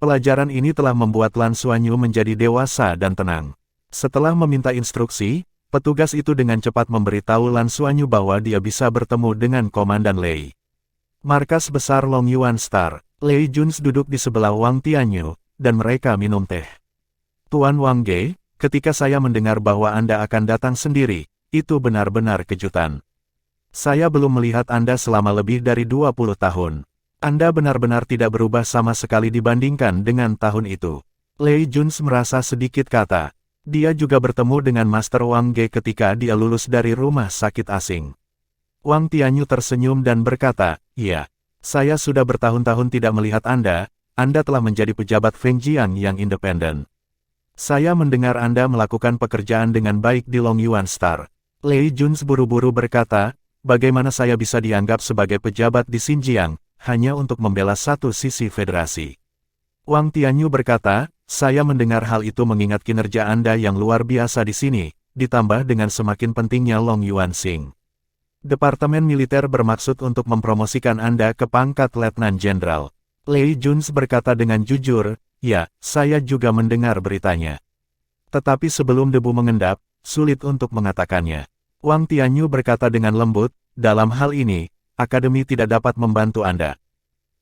Pelajaran ini telah membuat Lan Xuanyu menjadi dewasa dan tenang. Setelah meminta instruksi, petugas itu dengan cepat memberitahu Lan Xuanyu bahwa dia bisa bertemu dengan Komandan Lei. Markas besar Long Yuan Star. Lei Juns duduk di sebelah Wang Tianyu, dan mereka minum teh. Tuan Wang Ge, ketika saya mendengar bahwa Anda akan datang sendiri, itu benar-benar kejutan. Saya belum melihat Anda selama lebih dari 20 tahun. Anda benar-benar tidak berubah sama sekali dibandingkan dengan tahun itu. Lei Juns merasa sedikit kata. Dia juga bertemu dengan Master Wang Ge ketika dia lulus dari rumah sakit asing. Wang Tianyu tersenyum dan berkata, iya, saya sudah bertahun-tahun tidak melihat Anda telah menjadi pejabat Fengjian yang independen. Saya mendengar Anda melakukan pekerjaan dengan baik di Long Yuan Star. Lei Juns buru-buru berkata, bagaimana saya bisa dianggap sebagai pejabat di Xinjiang, hanya untuk membela satu sisi federasi. Wang Tianyu berkata, saya mendengar hal itu mengingat kinerja Anda yang luar biasa di sini, ditambah dengan semakin pentingnya Long Yuanxing. Departemen Militer bermaksud untuk mempromosikan Anda ke pangkat Letnan Jenderal. Lei Juns berkata dengan jujur, ya, saya juga mendengar beritanya. Tetapi sebelum debu mengendap, sulit untuk mengatakannya. Wang Tianyu berkata dengan lembut, dalam hal ini, Akademi tidak dapat membantu Anda.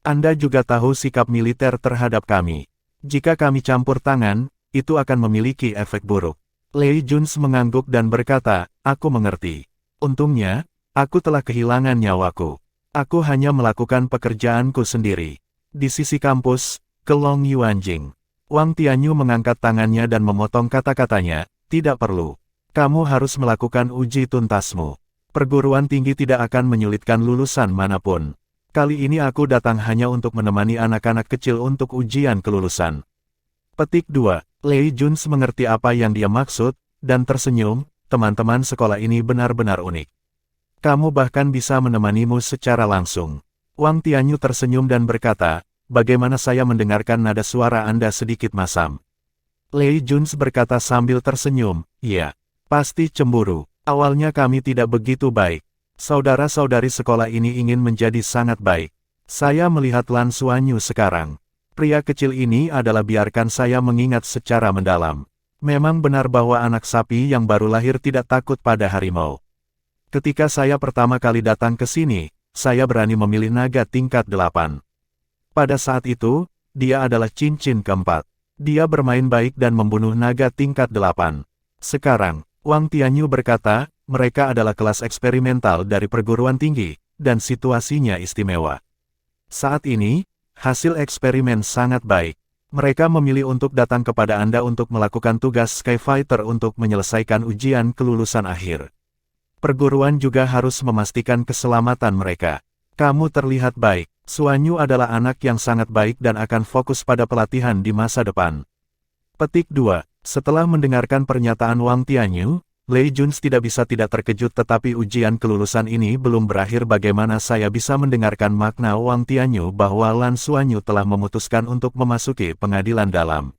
Anda juga tahu sikap militer terhadap kami. Jika kami campur tangan, itu akan memiliki efek buruk. Lei Juns mengangguk dan berkata, aku mengerti. Untungnya, aku telah kehilangan nyawaku. Aku hanya melakukan pekerjaanku sendiri. Di sisi kampus, ke Long Yuanjing. Wang Tianyu mengangkat tangannya dan memotong kata-katanya, tidak perlu. Kamu harus melakukan uji tuntasmu. Perguruan tinggi tidak akan menyulitkan lulusan manapun. Kali ini aku datang hanya untuk menemani anak-anak kecil untuk ujian kelulusan. Petik 2. Lei Juns mengerti apa yang dia maksud, dan tersenyum, teman-teman sekolah ini benar-benar unik. Kamu bahkan bisa menemanimu secara langsung. Wang Tianyu tersenyum dan berkata, bagaimana saya mendengarkan nada suara Anda sedikit masam. Lei Juns berkata sambil tersenyum, iya, pasti cemburu. Awalnya kami tidak begitu baik. Saudara-saudari sekolah ini ingin menjadi sangat baik. Saya melihat Lan Xuanyu sekarang. Pria kecil ini adalah biarkan saya mengingat secara mendalam. Memang benar bahwa anak sapi yang baru lahir tidak takut pada harimau. Ketika saya pertama kali datang ke sini, saya berani memilih naga tingkat 8. Pada saat itu, dia adalah cincin keempat. Dia bermain baik dan membunuh naga tingkat 8. Sekarang, Wang Tianyu berkata, mereka adalah kelas eksperimental dari perguruan tinggi, dan situasinya istimewa. Saat ini, hasil eksperimen sangat baik. Mereka memilih untuk datang kepada Anda untuk melakukan tugas Skyfighter untuk menyelesaikan ujian kelulusan akhir. Perguruan juga harus memastikan keselamatan mereka. Kamu terlihat baik. Xuanyu adalah anak yang sangat baik dan akan fokus pada pelatihan di masa depan. Petik 2. Setelah mendengarkan pernyataan Wang Tianyu, Lei Juns tidak bisa tidak terkejut tetapi ujian kelulusan ini belum berakhir. Bagaimana saya bisa mendengarkan makna Wang Tianyu bahwa Lan Xuanyu telah memutuskan untuk memasuki pengadilan dalam.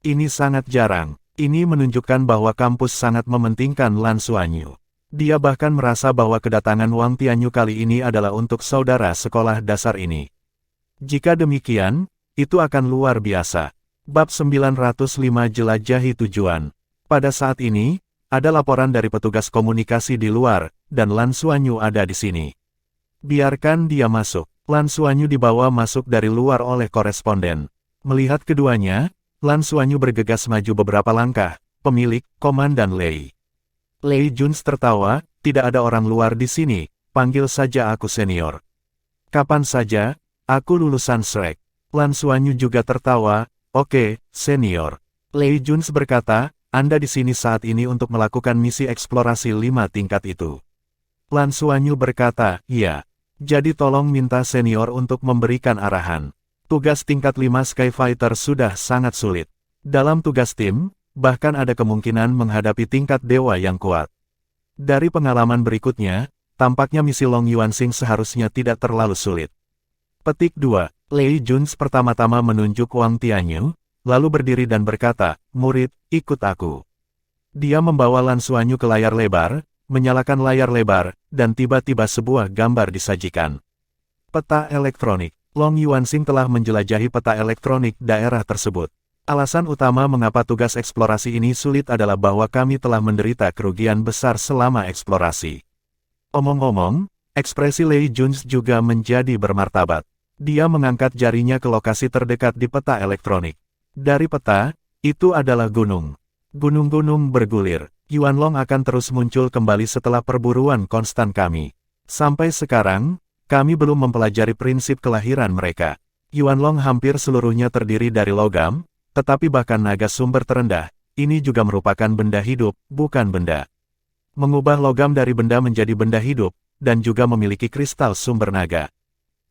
Ini sangat jarang. Ini menunjukkan bahwa kampus sangat mementingkan Lan Xuanyu. Dia bahkan merasa bahwa kedatangan Wang Tianyu kali ini adalah untuk saudara sekolah dasar ini. Jika demikian, itu akan luar biasa. Bab 905 Jelajahi Tujuan. Pada saat ini, ada laporan dari petugas komunikasi di luar, dan Lan Xuanyu ada di sini. Biarkan dia masuk. Lan Xuanyu dibawa masuk dari luar oleh koresponden. Melihat keduanya, Lan Xuanyu bergegas maju beberapa langkah, pemilik, Komandan Lei. Lei Juns tertawa, tidak ada orang luar di sini, panggil saja aku senior. Kapan saja, aku lulusan Shrek. Lan Xuanyu juga tertawa, oke, senior. Lei Juns berkata, Anda di sini saat ini untuk melakukan misi eksplorasi 5 tingkat itu. Lan Xuanyu berkata, iya. Jadi tolong minta senior untuk memberikan arahan. Tugas tingkat 5 Skyfighter sudah sangat sulit. Dalam tugas tim, bahkan ada kemungkinan menghadapi tingkat dewa yang kuat. Dari pengalaman berikutnya, tampaknya misi Long Yuanxing seharusnya tidak terlalu sulit. Petik 2. Lei Juns pertama-tama menunjuk Wang Tianyu, lalu berdiri dan berkata, murid, ikut aku. Dia membawa Lan Xuanyu ke layar lebar, menyalakan layar lebar, dan tiba-tiba sebuah gambar disajikan. Peta elektronik. Long Yuanxing telah menjelajahi peta elektronik daerah tersebut. Alasan utama mengapa tugas eksplorasi ini sulit adalah bahwa kami telah menderita kerugian besar selama eksplorasi. Omong-omong, ekspresi Lei Juns juga menjadi bermartabat. Dia mengangkat jarinya ke lokasi terdekat di peta elektronik. Dari peta, itu adalah gunung. Gunung-gunung bergulir. Yuanlong akan terus muncul kembali setelah perburuan konstan kami. Sampai sekarang, kami belum mempelajari prinsip kelahiran mereka. Yuanlong hampir seluruhnya terdiri dari logam, tetapi bahkan naga sumber terendah, ini juga merupakan benda hidup, bukan benda. Mengubah logam dari benda menjadi benda hidup, dan juga memiliki kristal sumber naga.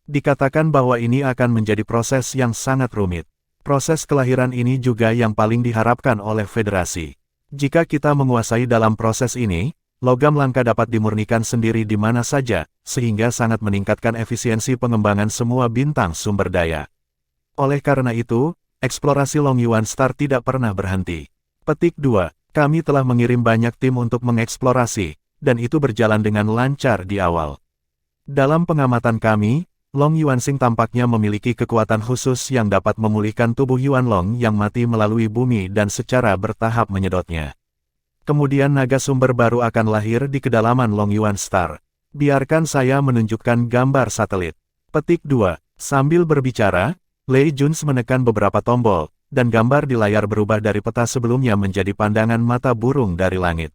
Dikatakan bahwa ini akan menjadi proses yang sangat rumit. Proses kelahiran ini juga yang paling diharapkan oleh Federasi. Jika kita menguasai dalam proses ini, logam langka dapat dimurnikan sendiri di mana saja, sehingga sangat meningkatkan efisiensi pengembangan semua bintang sumber daya. Oleh karena itu, eksplorasi Long Yuan Star tidak pernah berhenti. Petik 2. Kami telah mengirim banyak tim untuk mengeksplorasi, dan itu berjalan dengan lancar di awal. Dalam pengamatan kami, Long Yuanxing tampaknya memiliki kekuatan khusus yang dapat memulihkan tubuh Yuanlong yang mati melalui bumi dan secara bertahap menyedotnya. Kemudian naga sumber baru akan lahir di kedalaman Long Yuan Star. Biarkan saya menunjukkan gambar satelit. Petik 2. Sambil berbicara, Lei Juns menekan beberapa tombol, dan gambar di layar berubah dari peta sebelumnya menjadi pandangan mata burung dari langit.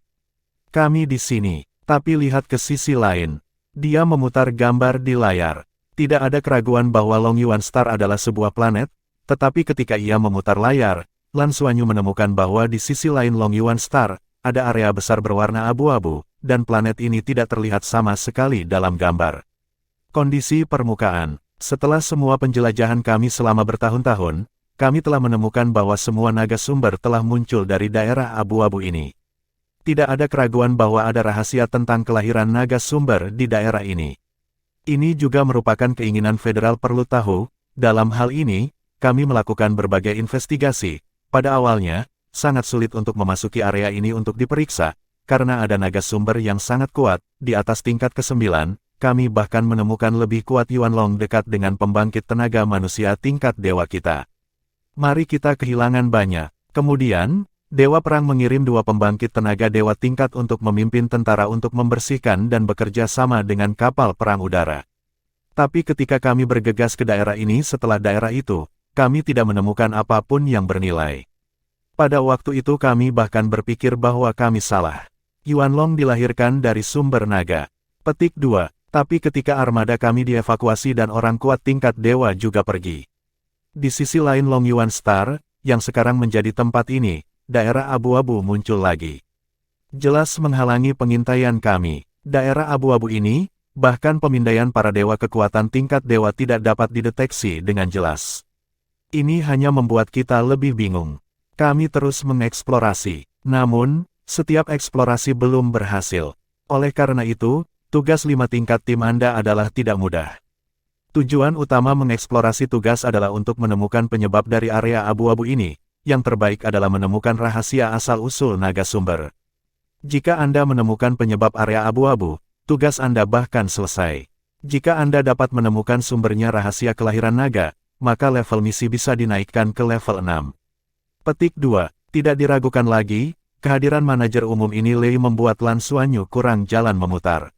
Kami di sini, tapi lihat ke sisi lain. Dia memutar gambar di layar. Tidak ada keraguan bahwa Long Yuan Star adalah sebuah planet, tetapi ketika ia memutar layar, Lan Xuanyu menemukan bahwa di sisi lain Long Yuan Star, ada area besar berwarna abu-abu, dan planet ini tidak terlihat sama sekali dalam gambar. Kondisi permukaan. Setelah semua penjelajahan kami selama bertahun-tahun, kami telah menemukan bahwa semua naga sumber telah muncul dari daerah abu-abu ini. Tidak ada keraguan bahwa ada rahasia tentang kelahiran naga sumber di daerah ini. Ini juga merupakan keinginan federal perlu tahu. Dalam hal ini, kami melakukan berbagai investigasi. Pada awalnya, sangat sulit untuk memasuki area ini untuk diperiksa, karena ada naga sumber yang sangat kuat. Di atas tingkat ke-9, kami bahkan menemukan lebih kuat Yuan Long dekat dengan pembangkit tenaga manusia tingkat dewa kita. Mari kita kehilangan banyak. Kemudian, Dewa Perang mengirim 2 pembangkit tenaga dewa tingkat untuk memimpin tentara untuk membersihkan dan bekerja sama dengan kapal perang udara. Tapi ketika kami bergegas ke daerah ini setelah daerah itu, kami tidak menemukan apapun yang bernilai. Pada waktu itu kami bahkan berpikir bahwa kami salah. Yuan Long dilahirkan dari sumber naga. Petik 2. Tapi ketika armada kami dievakuasi dan orang kuat tingkat dewa juga pergi. Di sisi lain Long Yuan Star, yang sekarang menjadi tempat ini, daerah abu-abu muncul lagi. Jelas menghalangi pengintaian kami. Daerah abu-abu ini, bahkan pemindaian para dewa kekuatan tingkat dewa tidak dapat dideteksi dengan jelas. Ini hanya membuat kita lebih bingung. Kami terus mengeksplorasi. Namun, setiap eksplorasi belum berhasil. Oleh karena itu, tugas 5 tingkat tim Anda adalah tidak mudah. Tujuan utama mengeksplorasi tugas adalah untuk menemukan penyebab dari area abu-abu ini. Yang terbaik adalah menemukan rahasia asal-usul naga sumber. Jika Anda menemukan penyebab area abu-abu, tugas Anda bahkan selesai. Jika Anda dapat menemukan sumbernya rahasia kelahiran naga, maka level misi bisa dinaikkan ke level 6. Petik 2. Tidak diragukan lagi, kehadiran manajer umum ini Lei membuat Lan Xuanyu kurang jalan memutar.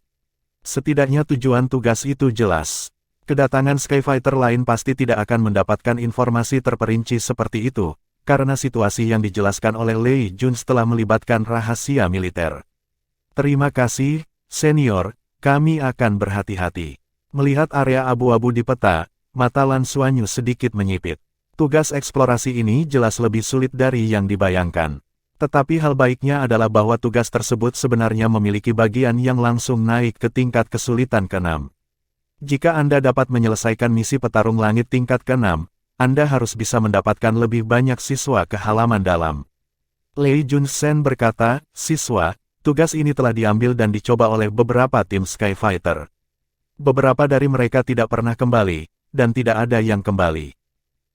Setidaknya tujuan tugas itu jelas. Kedatangan Skyfighter lain pasti tidak akan mendapatkan informasi terperinci seperti itu, karena situasi yang dijelaskan oleh Lei Jun setelah melibatkan rahasia militer. Terima kasih, senior, kami akan berhati-hati. Melihat area abu-abu di peta, mata Lan Xuanyu sedikit menyipit. Tugas eksplorasi ini jelas lebih sulit dari yang dibayangkan. Tetapi hal baiknya adalah bahwa tugas tersebut sebenarnya memiliki bagian yang langsung naik ke tingkat kesulitan ke-6. Jika Anda dapat menyelesaikan misi petarung langit tingkat ke-6, Anda harus bisa mendapatkan lebih banyak siswa ke halaman dalam. Lei Junsen berkata, siswa, tugas ini telah diambil dan dicoba oleh beberapa tim Skyfighter. Beberapa dari mereka tidak pernah kembali, dan tidak ada yang kembali.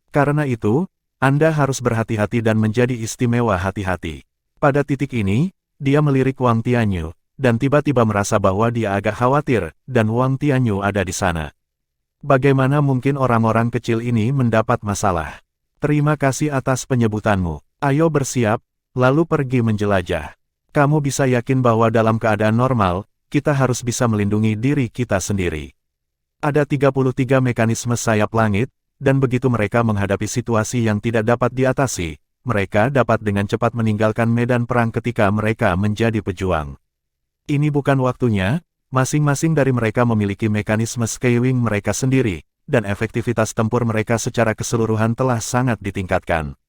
Karena itu, Anda harus berhati-hati dan menjadi istimewa hati-hati. Pada titik ini, dia melirik Wang Tianyu, dan tiba-tiba merasa bahwa dia agak khawatir, dan Wang Tianyu ada di sana. Bagaimana mungkin orang-orang kecil ini mendapat masalah? Terima kasih atas penyebutanmu. Ayo bersiap, lalu pergi menjelajah. Kamu bisa yakin bahwa dalam keadaan normal, kita harus bisa melindungi diri kita sendiri. Ada 33 mekanisme sayap langit, dan begitu mereka menghadapi situasi yang tidak dapat diatasi, mereka dapat dengan cepat meninggalkan medan perang ketika mereka menjadi pejuang. Ini bukan waktunya. Masing-masing dari mereka memiliki mekanisme skywing mereka sendiri, dan efektivitas tempur mereka secara keseluruhan telah sangat ditingkatkan.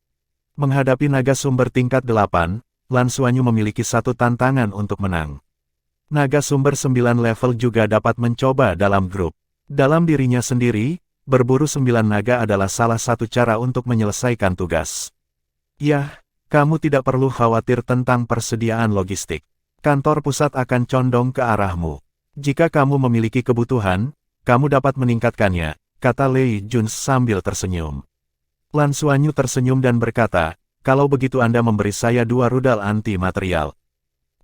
Menghadapi naga sumber tingkat 8, Lan Xuanyu memiliki satu tantangan untuk menang. Naga sumber 9 level juga dapat mencoba dalam grup. Dalam dirinya sendiri, berburu 9 naga adalah salah satu cara untuk menyelesaikan tugas. Yah, kamu tidak perlu khawatir tentang persediaan logistik. Kantor pusat akan condong ke arahmu. Jika kamu memiliki kebutuhan, kamu dapat meningkatkannya, kata Lei Jun sambil tersenyum. Lan Xuanyu tersenyum dan berkata, kalau begitu Anda memberi saya 2 rudal anti-material.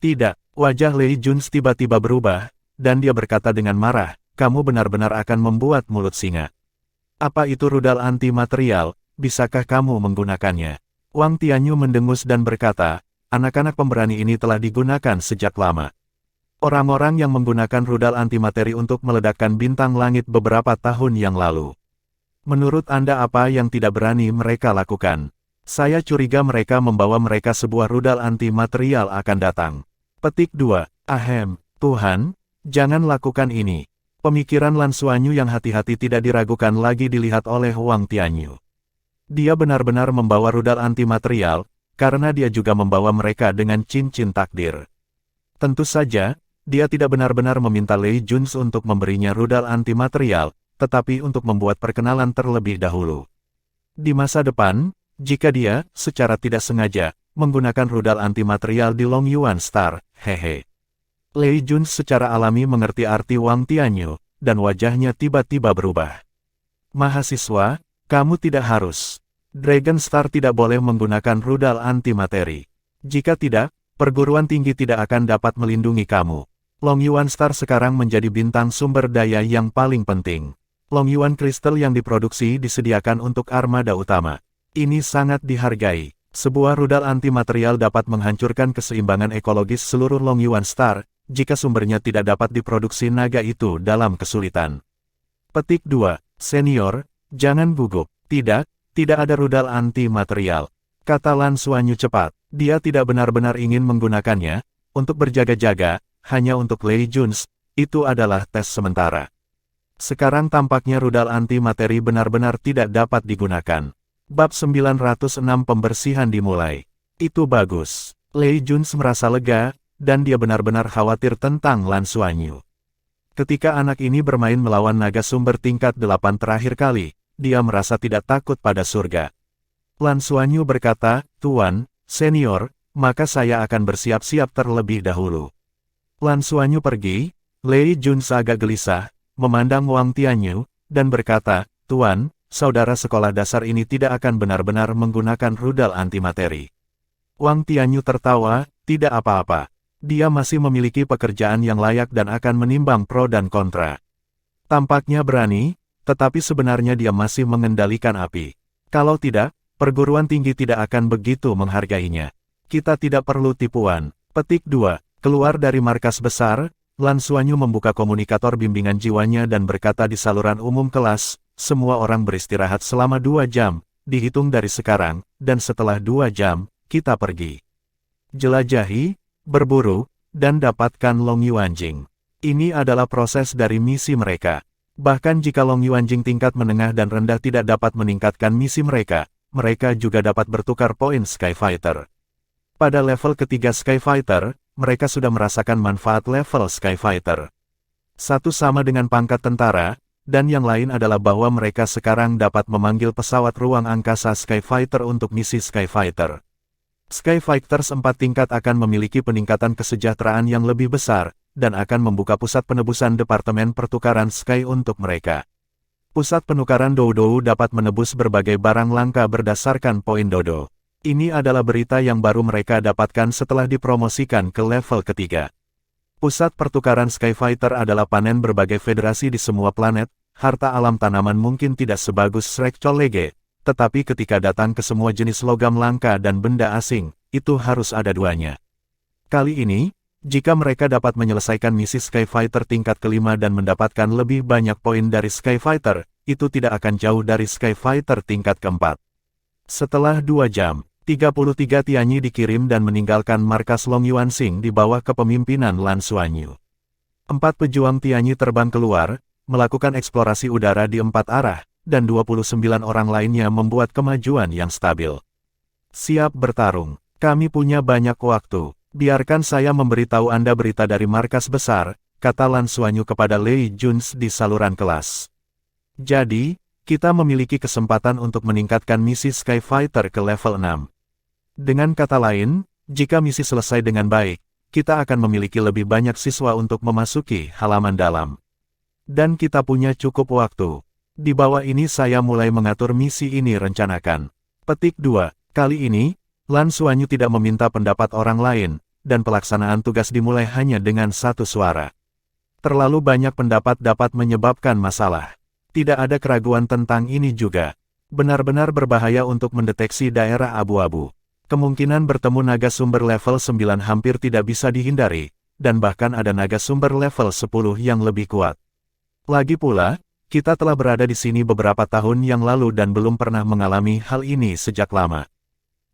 Tidak, wajah Lei Jun tiba-tiba berubah, dan dia berkata dengan marah, kamu benar-benar akan membuat mulut singa. Apa itu rudal anti-material, bisakah kamu menggunakannya? Wang Tianyu mendengus dan berkata, anak-anak pemberani ini telah digunakan sejak lama. Orang-orang yang menggunakan rudal antimateri untuk meledakkan bintang langit beberapa tahun yang lalu. Menurut Anda apa yang tidak berani mereka lakukan? Saya curiga mereka membawa mereka sebuah rudal anti-material akan datang. Petik 2. Ahem, Tuhan, Jangan lakukan ini. Pemikiran Lan Xuanyu yang hati-hati tidak diragukan lagi dilihat oleh Wang Tianyu. Dia benar-benar membawa rudal antimaterial, karena dia juga membawa mereka dengan cincin takdir. Tentu saja, dia tidak benar-benar meminta Lei Junzi untuk memberinya rudal antimaterial, tetapi untuk membuat perkenalan terlebih dahulu. Di masa depan, jika dia, secara tidak sengaja, menggunakan rudal antimaterial di Long Yuan Star, hehe. Lei Junzi secara alami mengerti arti Wang Tianyu, dan wajahnya tiba-tiba berubah. Mahasiswa, kamu tidak harus. Dragon Star tidak boleh menggunakan rudal antimateri. Jika tidak, perguruan tinggi tidak akan dapat melindungi kamu. Long Yuan Star sekarang menjadi bintang sumber daya yang paling penting. Long Yuan Crystal yang diproduksi disediakan untuk armada utama. Ini sangat dihargai. Sebuah rudal antimaterial dapat menghancurkan keseimbangan ekologis seluruh Long Yuan Star, jika sumbernya tidak dapat diproduksi naga itu dalam kesulitan. Petik 2. Senior, jangan gugup. Tidak ada rudal anti-material. Kata Lan Xuanyu cepat. Dia tidak benar-benar ingin menggunakannya, untuk berjaga-jaga, hanya untuk Lei Junzi, itu adalah tes sementara. Sekarang tampaknya rudal anti-materi benar-benar tidak dapat digunakan. Bab 906 pembersihan dimulai. Itu bagus. Lei Junzi merasa lega, dan dia benar-benar khawatir tentang Lan Xuanyu. Ketika anak ini bermain melawan naga sumber tingkat 8 terakhir kali, dia merasa tidak takut pada surga. Lan Xuanyu berkata, Tuan, senior, maka saya akan bersiap-siap terlebih dahulu. Lan Xuanyu pergi, Lei Junzi agak gelisah, memandang Wang Tianyu, dan berkata, Tuan, saudara sekolah dasar ini tidak akan benar-benar menggunakan rudal antimateri. Wang Tianyu tertawa, tidak apa-apa. Dia masih memiliki pekerjaan yang layak dan akan menimbang pro dan kontra. Tampaknya berani, tetapi sebenarnya dia masih mengendalikan api. Kalau tidak, perguruan tinggi tidak akan begitu menghargainya. Kita tidak perlu tipuan. Petik 2. Keluar dari markas besar, Lan Xuanyu membuka komunikator bimbingan jiwanya dan berkata di saluran umum kelas, semua orang beristirahat selama 2 jam, dihitung dari sekarang, dan setelah 2 jam, kita pergi. Jelajahi, berburu, dan dapatkan Long Yuanjing. Ini adalah proses dari misi mereka. Bahkan jika Long Yuanjing tingkat menengah dan rendah tidak dapat meningkatkan misi mereka, mereka juga dapat bertukar poin Skyfighter. Pada level ketiga Skyfighter, mereka sudah merasakan manfaat level Skyfighter. Satu sama dengan pangkat tentara, dan yang lain adalah bahwa mereka sekarang dapat memanggil pesawat ruang angkasa Skyfighter untuk misi Skyfighter. Skyfighters 4 tingkat akan memiliki peningkatan kesejahteraan yang lebih besar, dan akan membuka pusat penebusan Departemen Pertukaran Sky untuk mereka. Pusat penukaran Dodo dapat menebus berbagai barang langka berdasarkan poin Dodo. Ini adalah berita yang baru mereka dapatkan setelah dipromosikan ke level ketiga. Pusat pertukaran Skyfighter adalah panen berbagai federasi di semua planet, harta alam tanaman mungkin tidak sebagus Shrek Cholege, tetapi ketika datang ke semua jenis logam langka dan benda asing, itu harus ada duanya. Kali ini, jika mereka dapat menyelesaikan misi Skyfighter tingkat kelima dan mendapatkan lebih banyak poin dari Skyfighter, itu tidak akan jauh dari Skyfighter tingkat keempat. Setelah 2 jam, 33 Tianyi dikirim dan meninggalkan markas Long Yuanxing di bawah kepemimpinan Lan Xuanyu. 4 pejuang Tianyi terbang keluar, melakukan eksplorasi udara di 4 arah, dan 29 orang lainnya membuat kemajuan yang stabil. Siap bertarung. Kami punya banyak waktu. Biarkan saya memberitahu Anda berita dari markas besar, kata Lan Xuanyu kepada Lei Junzi di saluran kelas. Jadi, kita memiliki kesempatan untuk meningkatkan misi Skyfighter ke level 6. Dengan kata lain, jika misi selesai dengan baik, kita akan memiliki lebih banyak siswa untuk memasuki halaman dalam. Dan kita punya cukup waktu. Di bawah ini saya mulai mengatur misi ini rencanakan. Petik 2. Kali ini, Lan Xuanyu tidak meminta pendapat orang lain, dan pelaksanaan tugas dimulai hanya dengan 1 suara. Terlalu banyak pendapat dapat menyebabkan masalah. Tidak ada keraguan tentang ini juga. Benar-benar berbahaya untuk mendeteksi daerah abu-abu. Kemungkinan bertemu naga sumber level 9 hampir tidak bisa dihindari, dan bahkan ada naga sumber level 10 yang lebih kuat. Lagi pula, kita telah berada di sini beberapa tahun yang lalu dan belum pernah mengalami hal ini sejak lama.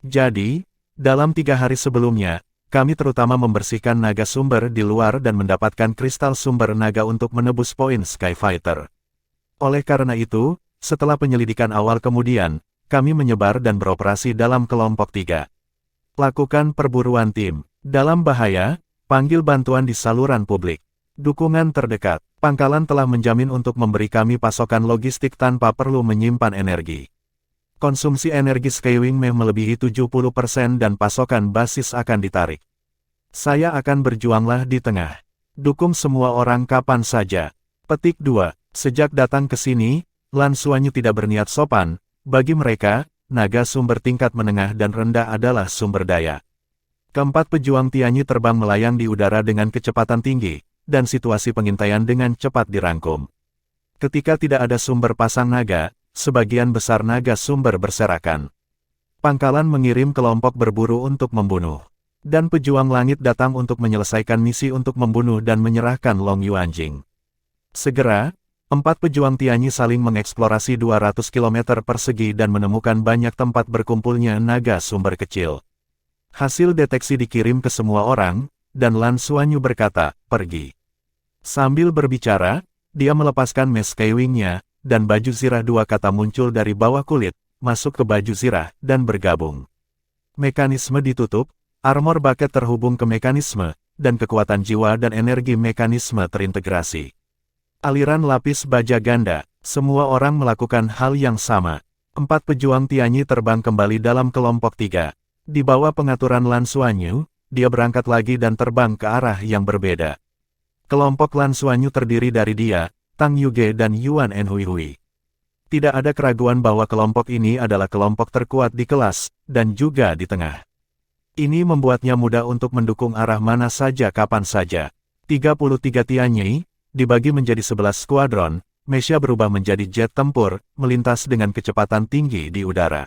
Jadi, dalam 3 hari sebelumnya, kami terutama membersihkan naga sumber di luar dan mendapatkan kristal sumber naga untuk menebus poin Skyfighter. Oleh karena itu, setelah penyelidikan awal kemudian, kami menyebar dan beroperasi dalam kelompok 3. Lakukan perburuan tim. Dalam bahaya, panggil bantuan di saluran publik. Dukungan terdekat. Pangkalan telah menjamin untuk memberi kami pasokan logistik tanpa perlu menyimpan energi. Konsumsi energi Skywing Meh melebihi 70% dan pasokan basis akan ditarik. Saya akan berjuanglah di tengah. Dukung semua orang kapan saja. Petik 2. Sejak datang ke sini, Lan Xuanyu tidak berniat sopan. Bagi mereka, naga sumber tingkat menengah dan rendah adalah sumber daya. Keempat pejuang Tianyi terbang melayang di udara dengan kecepatan tinggi, dan situasi pengintaian dengan cepat dirangkum. Ketika tidak ada sumber pasang naga, sebagian besar naga sumber berserakan. Pangkalan mengirim kelompok berburu untuk membunuh. Dan pejuang langit datang untuk menyelesaikan misi untuk membunuh dan menyerahkan Long Yuanjing. Segera, 4 pejuang Tianyi saling mengeksplorasi 200 km persegi dan menemukan banyak tempat berkumpulnya naga sumber kecil. Hasil deteksi dikirim ke semua orang, dan Lan Xuanyu berkata, pergi. Sambil berbicara, dia melepaskan mes Skywing-nya, dan baju zirah 2 kata muncul dari bawah kulit, masuk ke baju zirah, dan bergabung. Mekanisme ditutup, armor bucket terhubung ke mekanisme, dan kekuatan jiwa dan energi mekanisme terintegrasi. Aliran lapis baja ganda, semua orang melakukan hal yang sama. 4 pejuang Tianyi terbang kembali dalam kelompok 3. Di bawah pengaturan Lan Xuanyu, dia berangkat lagi dan terbang ke arah yang berbeda. Kelompok Lan Xuanyu terdiri dari dia, Tang Yuge dan Yuan Enhui. Tidak ada keraguan bahwa kelompok ini adalah kelompok terkuat di kelas, dan juga di tengah. Ini membuatnya mudah untuk mendukung arah mana saja kapan saja. 33 Tianyi, dibagi menjadi 11 skuadron, Mesha berubah menjadi jet tempur, melintas dengan kecepatan tinggi di udara.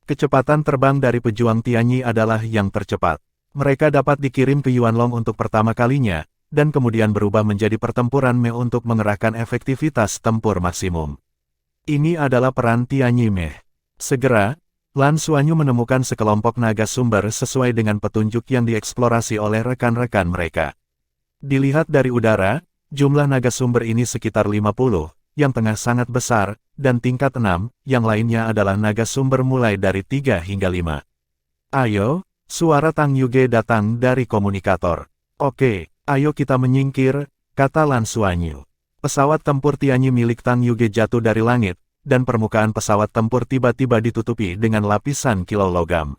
Kecepatan terbang dari pejuang Tianyi adalah yang tercepat. Mereka dapat dikirim ke Yuanlong untuk pertama kalinya, dan kemudian berubah menjadi pertempuran Meh untuk mengerahkan efektivitas tempur maksimum. Ini adalah peran Tianyi Meh. Segera, Lan Xuanyu menemukan sekelompok naga sumber sesuai dengan petunjuk yang dieksplorasi oleh rekan-rekan mereka. Dilihat dari udara, jumlah naga sumber ini sekitar 50, yang tengah sangat besar, dan tingkat 6, yang lainnya adalah naga sumber mulai dari 3 hingga 5. Ayo, suara Tang Yuge datang dari komunikator. Oke, ayo kita menyingkir, kata Lan Xuanyu. Pesawat tempur Tianyi milik Tang Yuge jatuh dari langit, dan permukaan pesawat tempur tiba-tiba ditutupi dengan lapisan kilau logam.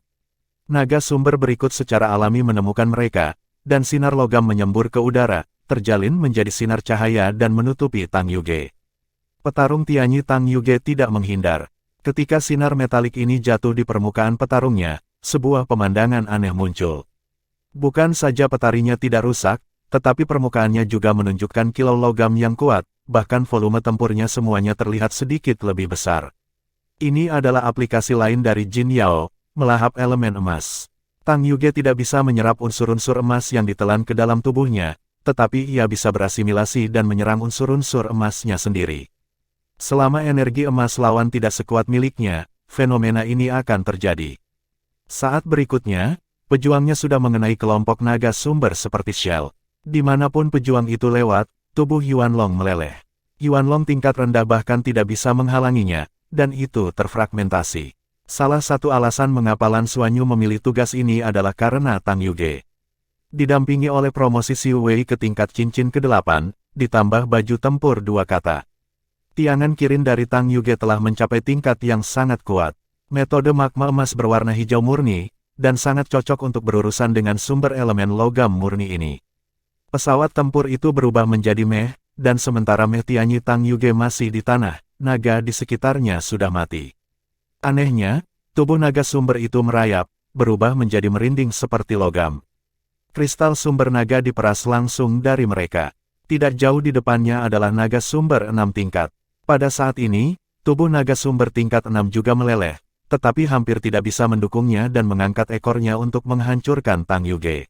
Naga sumber berikut secara alami menemukan mereka, dan sinar logam menyembur ke udara, terjalin menjadi sinar cahaya dan menutupi Tang Yuge. Petarung Tianyi Tang Yuge tidak menghindar. Ketika sinar metalik ini jatuh di permukaan petarungnya, sebuah pemandangan aneh muncul. Bukan saja petarinya tidak rusak, tetapi permukaannya juga menunjukkan kilau logam yang kuat, bahkan volume tempurnya semuanya terlihat sedikit lebih besar. Ini adalah aplikasi lain dari Jin Yao, melahap elemen emas. Tang Yuge tidak bisa menyerap unsur-unsur emas yang ditelan ke dalam tubuhnya, tetapi ia bisa berasimilasi dan menyerang unsur-unsur emasnya sendiri. Selama energi emas lawan tidak sekuat miliknya, fenomena ini akan terjadi. Saat berikutnya, pejuangnya sudah mengenai kelompok naga sumber seperti Shell. Dimanapun pejuang itu lewat, tubuh Yuanlong meleleh. Yuanlong tingkat rendah bahkan tidak bisa menghalanginya, dan itu terfragmentasi. Salah satu alasan mengapa Lan Xuanyu memilih tugas ini adalah karena Tang Yuge. Didampingi oleh promosi Xiu Wei ke tingkat cincin ke-8, ditambah baju tempur 2 kata. Tiangan kirin dari Tang Yuge telah mencapai tingkat yang sangat kuat. Metode magma emas berwarna hijau murni, dan sangat cocok untuk berurusan dengan sumber elemen logam murni ini. Pesawat tempur itu berubah menjadi meh, dan sementara meh Tianyi Tang Yuge masih di tanah, naga di sekitarnya sudah mati. Anehnya, tubuh naga sumber itu merayap, berubah menjadi merinding seperti logam. Kristal sumber naga diperas langsung dari mereka. Tidak jauh di depannya adalah naga sumber 6 tingkat. Pada saat ini, tubuh naga sumber tingkat 6 juga meleleh, tetapi hampir tidak bisa mendukungnya dan mengangkat ekornya untuk menghancurkan Tang Yuge.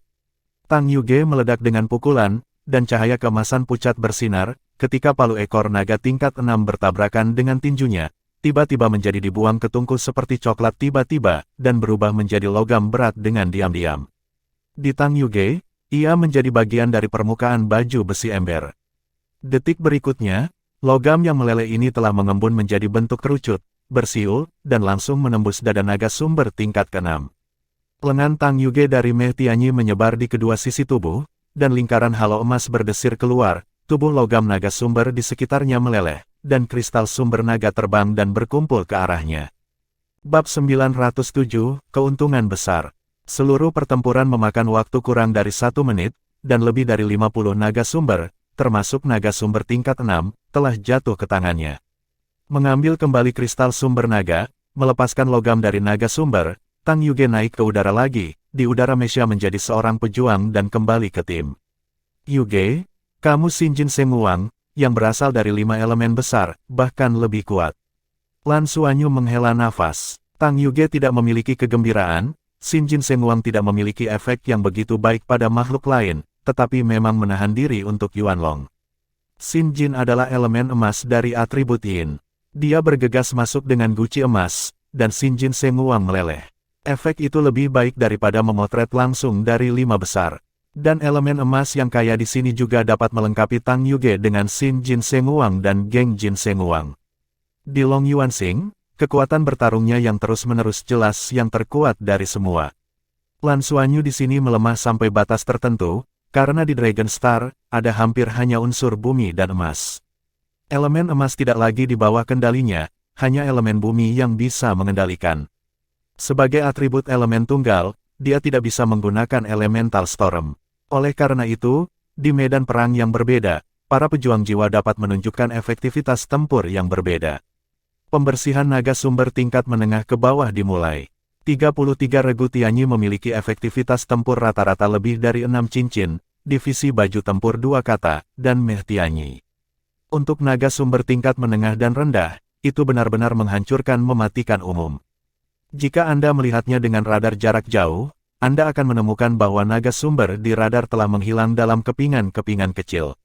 Tang Yuge meledak dengan pukulan, dan cahaya keemasan pucat bersinar, ketika palu ekor naga tingkat 6 bertabrakan dengan tinjunya, tiba-tiba menjadi dibuang ke tungku seperti coklat tiba-tiba, dan berubah menjadi logam berat dengan diam-diam. Di Tang Yuge, ia menjadi bagian dari permukaan baju besi ember. Detik berikutnya, logam yang meleleh ini telah mengembun menjadi bentuk kerucut, bersiul, dan langsung menembus dada naga sumber tingkat ke-6. Lengan Tang Yuge dari Mei Tianyi menyebar di kedua sisi tubuh, dan lingkaran halo emas berdesir keluar, tubuh logam naga sumber di sekitarnya meleleh, dan kristal sumber naga terbang dan berkumpul ke arahnya. Bab 907, Keuntungan Besar. Seluruh pertempuran memakan waktu kurang dari 1 menit, dan lebih dari 50 naga sumber, termasuk naga sumber tingkat 6, telah jatuh ke tangannya. Mengambil kembali kristal sumber naga, melepaskan logam dari naga sumber, Tang Yuge naik ke udara lagi, di udara Mesya menjadi seorang pejuang dan kembali ke tim. Yuge, kamu Shinjin Senguang, yang berasal dari 5 elemen besar, bahkan lebih kuat. Lan Xuanyu menghela nafas. Tang Yuge tidak memiliki kegembiraan, Shinjin Senguang tidak memiliki efek yang begitu baik pada makhluk lain, tetapi memang menahan diri untuk Yuanlong. Shinjin adalah elemen emas dari atribut Yin. Dia bergegas masuk dengan guci emas, dan Shinjin Senguang meleleh. Efek itu lebih baik daripada memotret langsung dari 5 besar. Dan elemen emas yang kaya di sini juga dapat melengkapi Tang Yuge dengan Shinjin Senguang dan Geng Jin Senguang. Di Long Yuanxing, kekuatan bertarungnya yang terus-menerus jelas yang terkuat dari semua. Lan Xuanyu di sini melemah sampai batas tertentu, karena di Dragon Star, ada hampir hanya unsur bumi dan emas. Elemen emas tidak lagi di bawah kendalinya, hanya elemen bumi yang bisa mengendalikan. Sebagai atribut elemen tunggal, dia tidak bisa menggunakan elemental storm. Oleh karena itu, di medan perang yang berbeda, para pejuang jiwa dapat menunjukkan efektivitas tempur yang berbeda. Pembersihan naga sumber tingkat menengah ke bawah dimulai. 33 regu Tianyi memiliki efektivitas tempur rata-rata lebih dari 6 cincin, divisi baju tempur 2 kata, dan Mei Tianyi. Untuk naga sumber tingkat menengah dan rendah, itu benar-benar menghancurkan mematikan umum. Jika Anda melihatnya dengan radar jarak jauh, Anda akan menemukan bahwa naga sumber di radar telah menghilang dalam kepingan-kepingan kecil.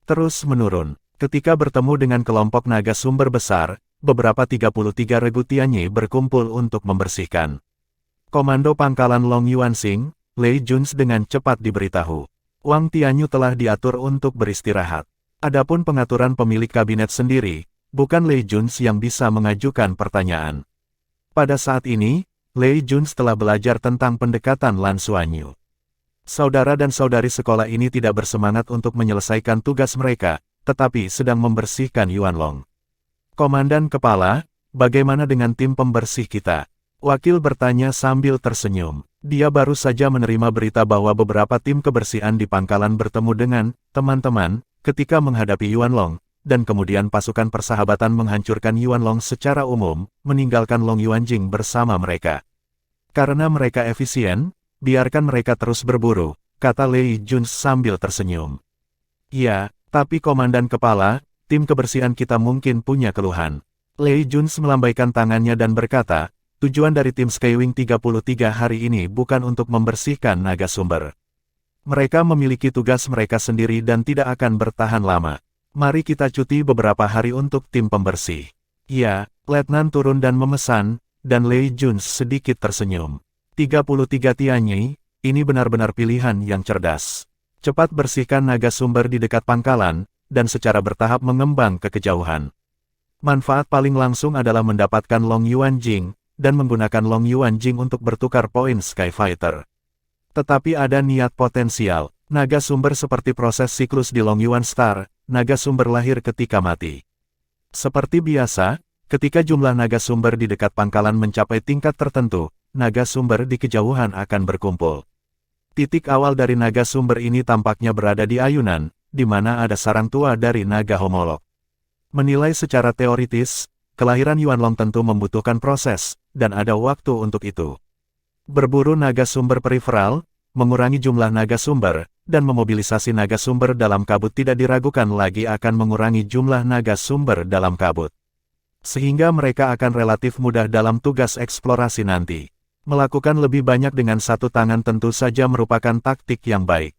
Terus menurun. Ketika bertemu dengan kelompok naga sumber besar, beberapa 33 regu Tianyi berkumpul untuk membersihkan. Komando pangkalan Long Yuanxing, Lei Juns dengan cepat diberitahu. Wang Tianyu telah diatur untuk beristirahat. Adapun pengaturan pemilik kabinet sendiri, bukan Lei Juns yang bisa mengajukan pertanyaan. Pada saat ini, Lei Juns telah belajar tentang pendekatan Lan Xuanyu. Saudara dan saudari sekolah ini tidak bersemangat untuk menyelesaikan tugas mereka, tetapi sedang membersihkan Yuanlong. Komandan Kepala, bagaimana dengan tim pembersih kita? Wakil bertanya sambil tersenyum. Dia baru saja menerima berita bahwa beberapa tim kebersihan di pangkalan bertemu dengan teman-teman ketika menghadapi Yuanlong, dan kemudian pasukan persahabatan menghancurkan Yuanlong secara umum, meninggalkan Long Yuanjing bersama mereka. Karena mereka efisien, biarkan mereka terus berburu, kata Lei Juns sambil tersenyum. Ya, tapi Komandan Kepala, tim kebersihan kita mungkin punya keluhan. Lei Juns melambaikan tangannya dan berkata, tujuan dari tim Skywing 33 hari ini bukan untuk membersihkan naga sumber. Mereka memiliki tugas mereka sendiri dan tidak akan bertahan lama. Mari kita cuti beberapa hari untuk tim pembersih. Ya, Letnan turun dan memesan, dan Lei Juns sedikit tersenyum. 33 Tianyi, ini benar-benar pilihan yang cerdas. Cepat bersihkan naga sumber di dekat pangkalan, dan secara bertahap mengembang ke kejauhan. Manfaat paling langsung adalah mendapatkan Long Yuanjing, dan menggunakan Long Yuanjing untuk bertukar poin Skyfighter. Tetapi ada niat potensial, naga sumber seperti proses siklus di Long Yuan Star, naga sumber lahir ketika mati. Seperti biasa, ketika jumlah naga sumber di dekat pangkalan mencapai tingkat tertentu, naga sumber di kejauhan akan berkumpul. Titik awal dari naga sumber ini tampaknya berada di ayunan, di mana ada sarang tua dari naga homolog. Menilai secara teoritis, kelahiran Yuanlong tentu membutuhkan proses, dan ada waktu untuk itu. Berburu naga sumber periferal, mengurangi jumlah naga sumber, dan memobilisasi naga sumber dalam kabut tidak diragukan lagi akan mengurangi jumlah naga sumber dalam kabut. Sehingga mereka akan relatif mudah dalam tugas eksplorasi nanti. Melakukan lebih banyak dengan satu tangan tentu saja merupakan taktik yang baik.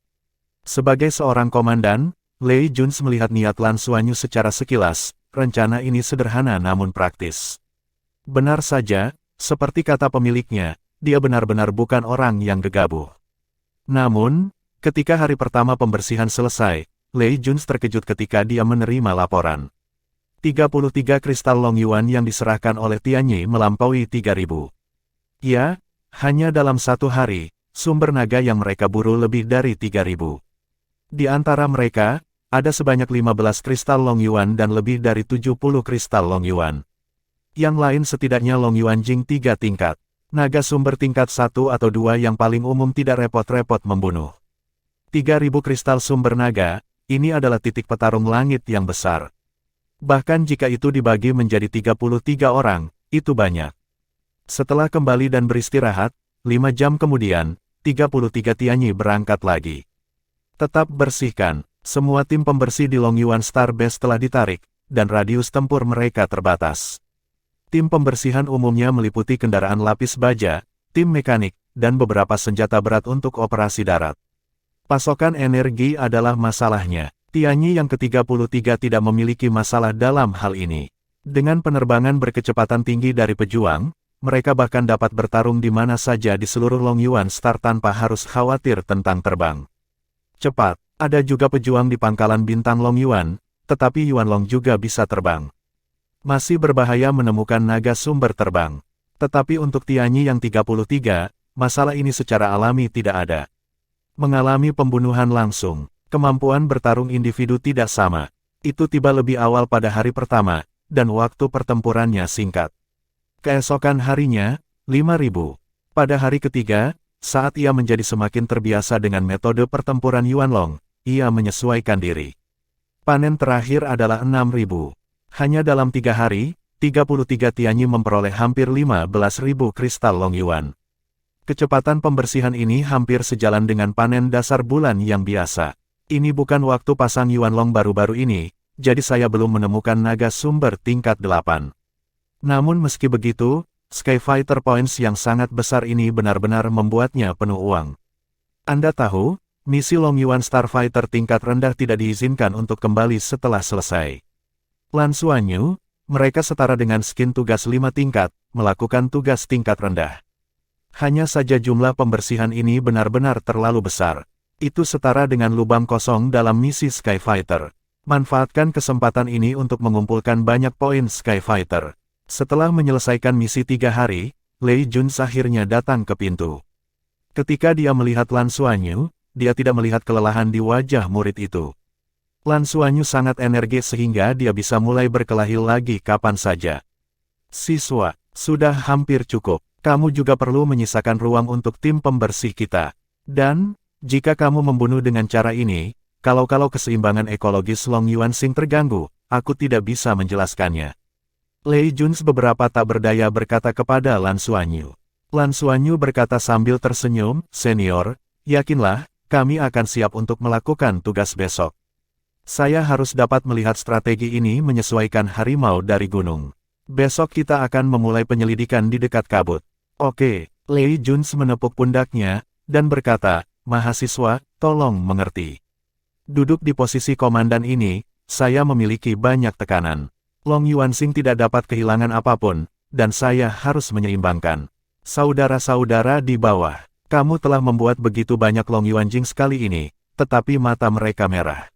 Sebagai seorang komandan, Lei Juns melihat niat Lan Xuanyu secara sekilas, rencana ini sederhana namun praktis. Benar saja, seperti kata pemiliknya, dia benar-benar bukan orang yang gegabah. Namun, ketika hari pertama pembersihan selesai, Lei Junzi terkejut ketika dia menerima laporan. 33 kristal Long Yuan yang diserahkan oleh Tianyi melampaui 3.000. Ya, hanya dalam satu hari, sumber naga yang mereka buru lebih dari 3.000. Di antara mereka, ada sebanyak 15 kristal Long Yuan dan lebih dari 70 kristal Long Yuan. Yang lain setidaknya Long Yuan Jing 3 tingkat. Naga sumber tingkat 1 atau 2 yang paling umum tidak repot-repot membunuh. 3.000 kristal sumber naga, ini adalah titik petarung langit yang besar. Bahkan jika itu dibagi menjadi 33 orang, itu banyak. Setelah kembali dan beristirahat, 5 jam kemudian, 33 Tianyi berangkat lagi. Tetap bersihkan, semua tim pembersih di Long Yuan Star Base telah ditarik, dan radius tempur mereka terbatas. Tim pembersihan umumnya meliputi kendaraan lapis baja, tim mekanik, dan beberapa senjata berat untuk operasi darat. Pasokan energi adalah masalahnya. Tianyi yang ke-33 tidak memiliki masalah dalam hal ini. Dengan penerbangan berkecepatan tinggi dari pejuang, mereka bahkan dapat bertarung di mana saja di seluruh Long Yuan Star tanpa harus khawatir tentang terbang. Cepat, ada juga pejuang di pangkalan bintang Long Yuan, tetapi Yuan Long juga bisa terbang. Masih berbahaya menemukan naga sumber terbang. Tetapi untuk Tianyi yang 33, masalah ini secara alami tidak ada. Mengalami pembunuhan langsung. Kemampuan bertarung individu tidak sama. Itu tiba lebih awal pada hari pertama, dan waktu pertempurannya singkat. Keesokan harinya, 5.000. Pada hari ketiga, saat ia menjadi semakin terbiasa dengan metode pertempuran Yuan Long, ia menyesuaikan diri. Panen terakhir adalah 6.000. Hanya dalam 3 hari, 33 Tianyi memperoleh hampir 15.000 kristal Long Yuan. Kecepatan pembersihan ini hampir sejalan dengan panen dasar bulan yang biasa. Ini bukan waktu pasang Yuan Long baru-baru ini, jadi saya belum menemukan naga sumber tingkat 8. Namun meski begitu, Skyfighter Points yang sangat besar ini benar-benar membuatnya penuh uang. Anda tahu, misi Long Yuan Starfighter tingkat rendah tidak diizinkan untuk kembali setelah selesai. Lan Xuanyu, mereka setara dengan skin tugas 5 tingkat, melakukan tugas tingkat rendah. Hanya saja jumlah pembersihan ini benar-benar terlalu besar. Itu setara dengan lubang kosong dalam misi Skyfighter. Manfaatkan kesempatan ini untuk mengumpulkan banyak poin Skyfighter. Setelah menyelesaikan misi 3 hari, Lei Junzi akhirnya datang ke pintu. Ketika dia melihat Lan Xuanyu, dia tidak melihat kelelahan di wajah murid itu. Lan Xuanyu sangat energis sehingga dia bisa mulai berkelahi lagi kapan saja. Siswa, sudah hampir cukup. Kamu juga perlu menyisakan ruang untuk tim pembersih kita. Dan, jika kamu membunuh dengan cara ini, kalau keseimbangan ekologis Long Yuan Xing terganggu, aku tidak bisa menjelaskannya. Lei Junzi beberapa tak berdaya berkata kepada Lan Xuanyu. Lan Xuanyu berkata sambil tersenyum, "Senior, yakinlah, kami akan siap untuk melakukan tugas besok. Saya harus dapat melihat strategi ini menyesuaikan harimau dari gunung. Besok kita akan memulai penyelidikan di dekat kabut." Oke, Lei Junzi menepuk pundaknya, dan berkata, "Mahasiswa, tolong mengerti. Duduk di posisi komandan ini, saya memiliki banyak tekanan. Long Yuan Xing tidak dapat kehilangan apapun, dan saya harus menyeimbangkan. Saudara-saudara di bawah, kamu telah membuat begitu banyak Long Yuan Jing sekali ini, tetapi mata mereka merah.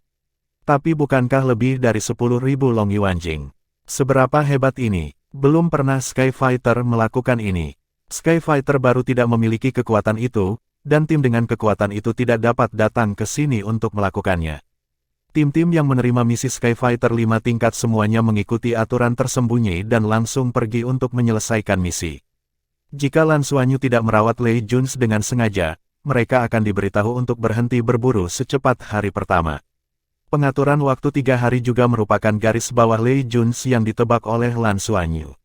Tapi bukankah lebih dari 10.000 Long Yuan Jing? Seberapa hebat ini? Belum pernah Skyfighter melakukan ini. Skyfighter baru tidak memiliki kekuatan itu, dan tim dengan kekuatan itu tidak dapat datang ke sini untuk melakukannya. Tim-tim yang menerima misi Skyfighter 5 tingkat semuanya mengikuti aturan tersembunyi dan langsung pergi untuk menyelesaikan misi. Jika Lan Xuanyu tidak merawat Lei Junzi dengan sengaja, mereka akan diberitahu untuk berhenti berburu secepat hari pertama. Pengaturan waktu 3 hari juga merupakan garis bawah Lei Junzi yang ditebak oleh Lan Xuanyu.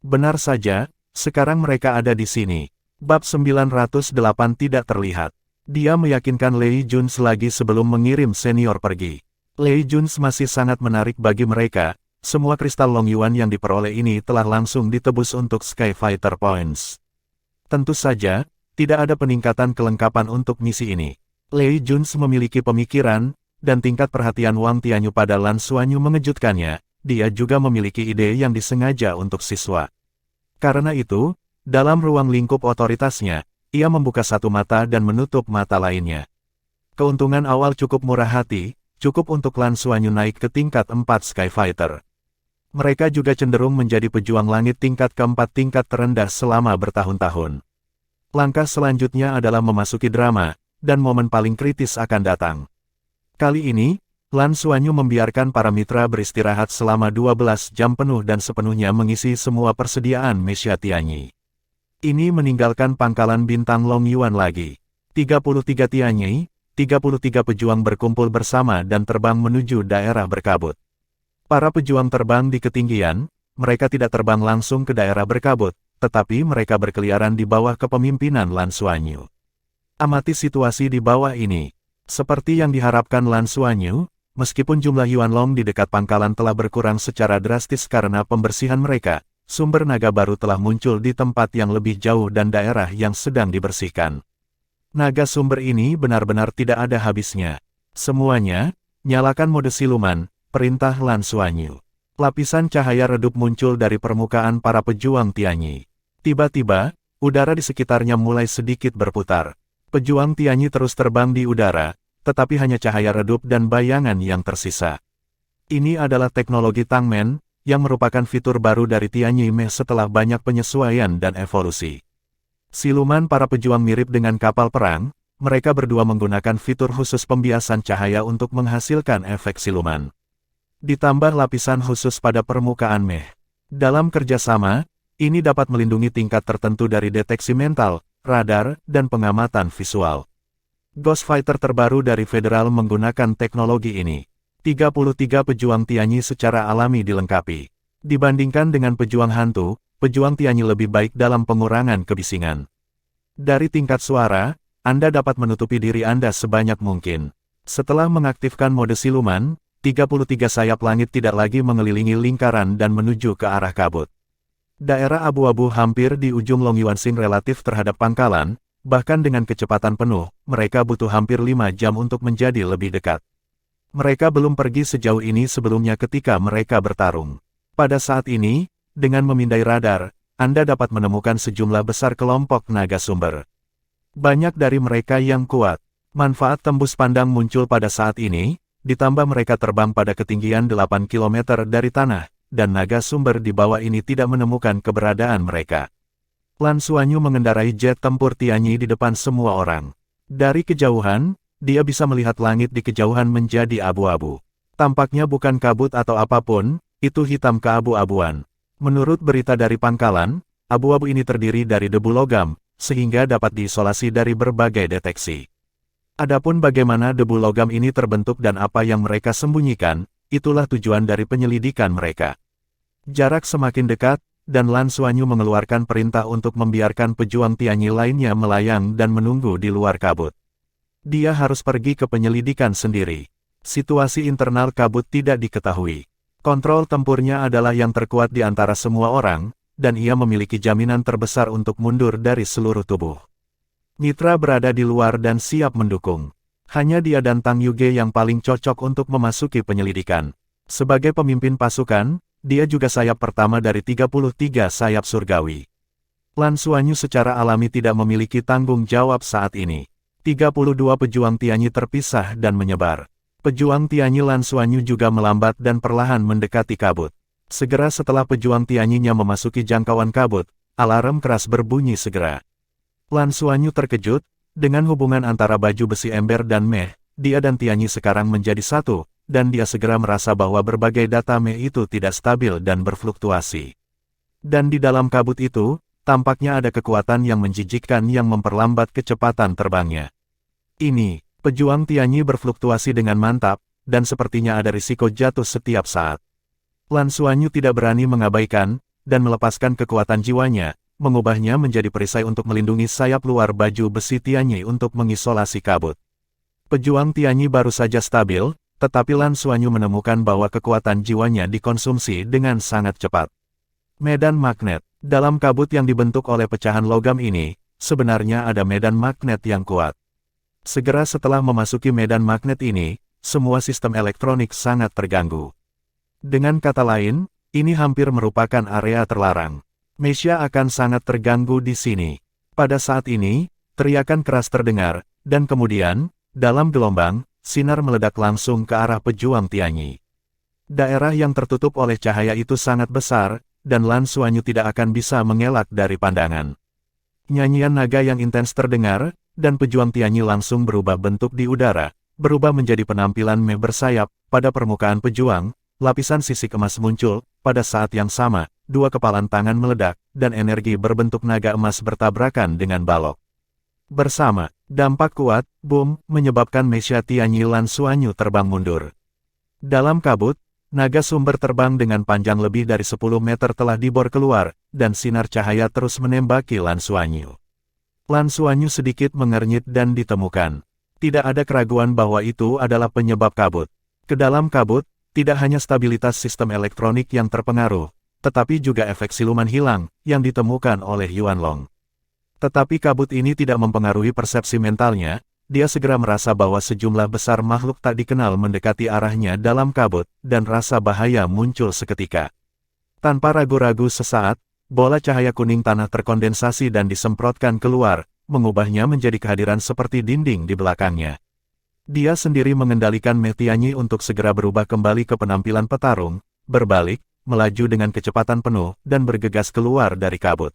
Benar saja, sekarang mereka ada di sini. Bab 908 tidak terlihat. Dia meyakinkan Lei Junzi lagi sebelum mengirim senior pergi. Lei Junzi masih sangat menarik bagi mereka. Semua kristal Long Yuan yang diperoleh ini telah langsung ditebus untuk Skyfighter Points. Tentu saja, tidak ada peningkatan kelengkapan untuk misi ini. Lei Junzi memiliki pemikiran, dan tingkat perhatian Wang Tianyu pada Lan Xuanyu mengejutkannya. Dia juga memiliki ide yang disengaja untuk siswa. Karena itu, dalam ruang lingkup otoritasnya, ia membuka satu mata dan menutup mata lainnya. Keuntungan awal cukup murah hati, cukup untuk Lan Xuanyu naik ke tingkat 4 Skyfighter. Mereka juga cenderung menjadi pejuang langit tingkat keempat tingkat terendah selama bertahun-tahun. Langkah selanjutnya adalah memasuki drama, dan momen paling kritis akan datang. Kali ini, Lan Xuanyu membiarkan para mitra beristirahat selama 12 jam penuh dan sepenuhnya mengisi semua persediaan Meisha Tianyi. Ini meninggalkan pangkalan bintang Long Yuan lagi. 33 Tianyi, 33 pejuang berkumpul bersama dan terbang menuju daerah berkabut. Para pejuang terbang di ketinggian, mereka tidak terbang langsung ke daerah berkabut, tetapi mereka berkeliaran di bawah kepemimpinan Lan Xuanyu. Amati situasi di bawah ini. Seperti yang diharapkan Lan Xuanyu, meskipun jumlah Yuanlong di dekat pangkalan telah berkurang secara drastis karena pembersihan mereka, sumber naga baru telah muncul di tempat yang lebih jauh dan daerah yang sedang dibersihkan. Naga sumber ini benar-benar tidak ada habisnya. Semuanya, nyalakan mode siluman, perintah Lan Xuanyu. Lapisan cahaya redup muncul dari permukaan para pejuang Tianyi. Tiba-tiba, udara di sekitarnya mulai sedikit berputar. Pejuang Tianyi terus terbang di udara, tetapi hanya cahaya redup dan bayangan yang tersisa. Ini adalah teknologi Tangmen, yang merupakan fitur baru dari Tianyi Me setelah banyak penyesuaian dan evolusi. Siluman para pejuang mirip dengan kapal perang, mereka berdua menggunakan fitur khusus pembiasan cahaya untuk menghasilkan efek siluman. Ditambah lapisan khusus pada permukaan Me. Dalam kerjasama, ini dapat melindungi tingkat tertentu dari deteksi mental, radar, dan pengamatan visual. Ghost Fighter terbaru dari Federal menggunakan teknologi ini. 33 pejuang Tianyi secara alami dilengkapi. Dibandingkan dengan pejuang hantu, pejuang Tianyi lebih baik dalam pengurangan kebisingan. Dari tingkat suara, Anda dapat menutupi diri Anda sebanyak mungkin. Setelah mengaktifkan mode siluman, 33 sayap langit tidak lagi mengelilingi lingkaran dan menuju ke arah kabut. Daerah abu-abu hampir di ujung Long Yuansing relatif terhadap pangkalan, bahkan dengan kecepatan penuh, mereka butuh hampir 5 jam untuk menjadi lebih dekat. Mereka belum pergi sejauh ini sebelumnya ketika mereka bertarung. Pada saat ini, dengan memindai radar, Anda dapat menemukan sejumlah besar kelompok naga sumber. Banyak dari mereka yang kuat. Manfaat tembus pandang muncul pada saat ini, ditambah mereka terbang pada ketinggian 8 km dari tanah, dan naga sumber di bawah ini tidak menemukan keberadaan mereka. Lan Xuanyu mengendarai jet tempur Tianyi di depan semua orang. Dari kejauhan, dia bisa melihat langit di kejauhan menjadi abu-abu. Tampaknya bukan kabut atau apapun, itu hitam keabu-abuan. Menurut berita dari pangkalan, abu-abu ini terdiri dari debu logam, sehingga dapat diisolasi dari berbagai deteksi. Adapun bagaimana debu logam ini terbentuk dan apa yang mereka sembunyikan, itulah tujuan dari penyelidikan mereka. Jarak semakin dekat, dan Lan Xuanyu mengeluarkan perintah untuk membiarkan pejuang Tianyi lainnya melayang dan menunggu di luar kabut. Dia harus pergi ke penyelidikan sendiri. Situasi internal kabut tidak diketahui. Kontrol tempurnya adalah yang terkuat di antara semua orang, dan ia memiliki jaminan terbesar untuk mundur dari seluruh tubuh. Mitra berada di luar dan siap mendukung. Hanya dia dan Tang Yuge yang paling cocok untuk memasuki penyelidikan. Sebagai pemimpin pasukan, dia juga sayap pertama dari 33 sayap surgawi. Lan Xuanyu secara alami tidak memiliki tanggung jawab saat ini. 32 pejuang Tianyi terpisah dan menyebar. Pejuang Tianyi Lan Xuanyu juga melambat dan perlahan mendekati kabut. Segera setelah pejuang Tianyinya memasuki jangkauan kabut, alarm keras berbunyi segera. Lan Xuanyu terkejut, dengan hubungan antara baju besi ember dan Meh, dia dan Tianyi sekarang menjadi satu, dan dia segera merasa bahwa berbagai data Meh itu tidak stabil dan berfluktuasi. Dan di dalam kabut itu, tampaknya ada kekuatan yang menjijikkan yang memperlambat kecepatan terbangnya. Ini, pejuang Tianyi berfluktuasi dengan mantap, dan sepertinya ada risiko jatuh setiap saat. Lan Xuanyu tidak berani mengabaikan, dan melepaskan kekuatan jiwanya, mengubahnya menjadi perisai untuk melindungi sayap luar baju besi Tianyi untuk mengisolasi kabut. Pejuang Tianyi baru saja stabil, tetapi Lan Xuanyu menemukan bahwa kekuatan jiwanya dikonsumsi dengan sangat cepat. Medan magnet. Dalam kabut yang dibentuk oleh pecahan logam ini, sebenarnya ada medan magnet yang kuat. Segera setelah memasuki medan magnet ini, semua sistem elektronik sangat terganggu. Dengan kata lain, ini hampir merupakan area terlarang. Meisha akan sangat terganggu di sini. Pada saat ini, teriakan keras terdengar, dan kemudian, dalam gelombang, sinar meledak langsung ke arah pejuang Tianyi. Daerah yang tertutup oleh cahaya itu sangat besar, dan Lan Xuanyu tidak akan bisa mengelak dari pandangan. Nyanyian naga yang intens terdengar, dan pejuang Tianyi langsung berubah bentuk di udara, berubah menjadi penampilan meh bersayap. Pada permukaan pejuang, lapisan sisik emas muncul. Pada saat yang sama, dua kepalan tangan meledak, dan energi berbentuk naga emas bertabrakan dengan balok. Bersama, dampak kuat, boom, menyebabkan Mesha Tianyi Lan Xuanyu terbang mundur. Dalam kabut, naga sumber terbang dengan panjang lebih dari 10 meter telah dibor keluar, dan sinar cahaya terus menembaki Lan Xuanyu. Lan Xuanyu sedikit mengernyit dan ditemukan. Tidak ada keraguan bahwa itu adalah penyebab kabut. Ke dalam kabut, tidak hanya stabilitas sistem elektronik yang terpengaruh, tetapi juga efek siluman hilang, yang ditemukan oleh Yuan Long. Tetapi kabut ini tidak mempengaruhi persepsi mentalnya. Dia segera merasa bahwa sejumlah besar makhluk tak dikenal mendekati arahnya dalam kabut, dan rasa bahaya muncul seketika. Tanpa ragu-ragu sesaat, bola cahaya kuning tanah terkondensasi dan disemprotkan keluar, mengubahnya menjadi kehadiran seperti dinding di belakangnya. Dia sendiri mengendalikan Meh Tianyi untuk segera berubah kembali ke penampilan petarung, berbalik, melaju dengan kecepatan penuh, dan bergegas keluar dari kabut.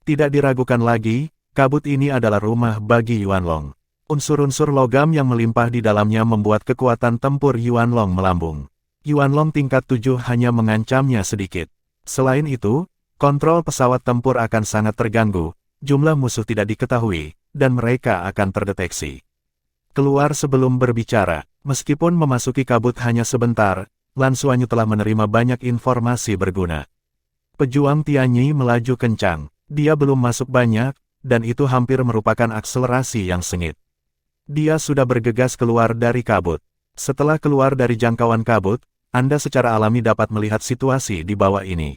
Tidak diragukan lagi, kabut ini adalah rumah bagi Yuan Long. Unsur-unsur logam yang melimpah di dalamnya membuat kekuatan tempur Yuan Long melambung. Yuan Long tingkat 7 hanya mengancamnya sedikit. Selain itu, kontrol pesawat tempur akan sangat terganggu, jumlah musuh tidak diketahui, dan mereka akan terdeteksi. Keluar sebelum berbicara, meskipun memasuki kabut hanya sebentar, Lan Xuanyu telah menerima banyak informasi berguna. Pejuang Tianyi melaju kencang, dia belum masuk banyak, dan itu hampir merupakan akselerasi yang sengit. Dia sudah bergegas keluar dari kabut. Setelah keluar dari jangkauan kabut, Anda secara alami dapat melihat situasi di bawah ini.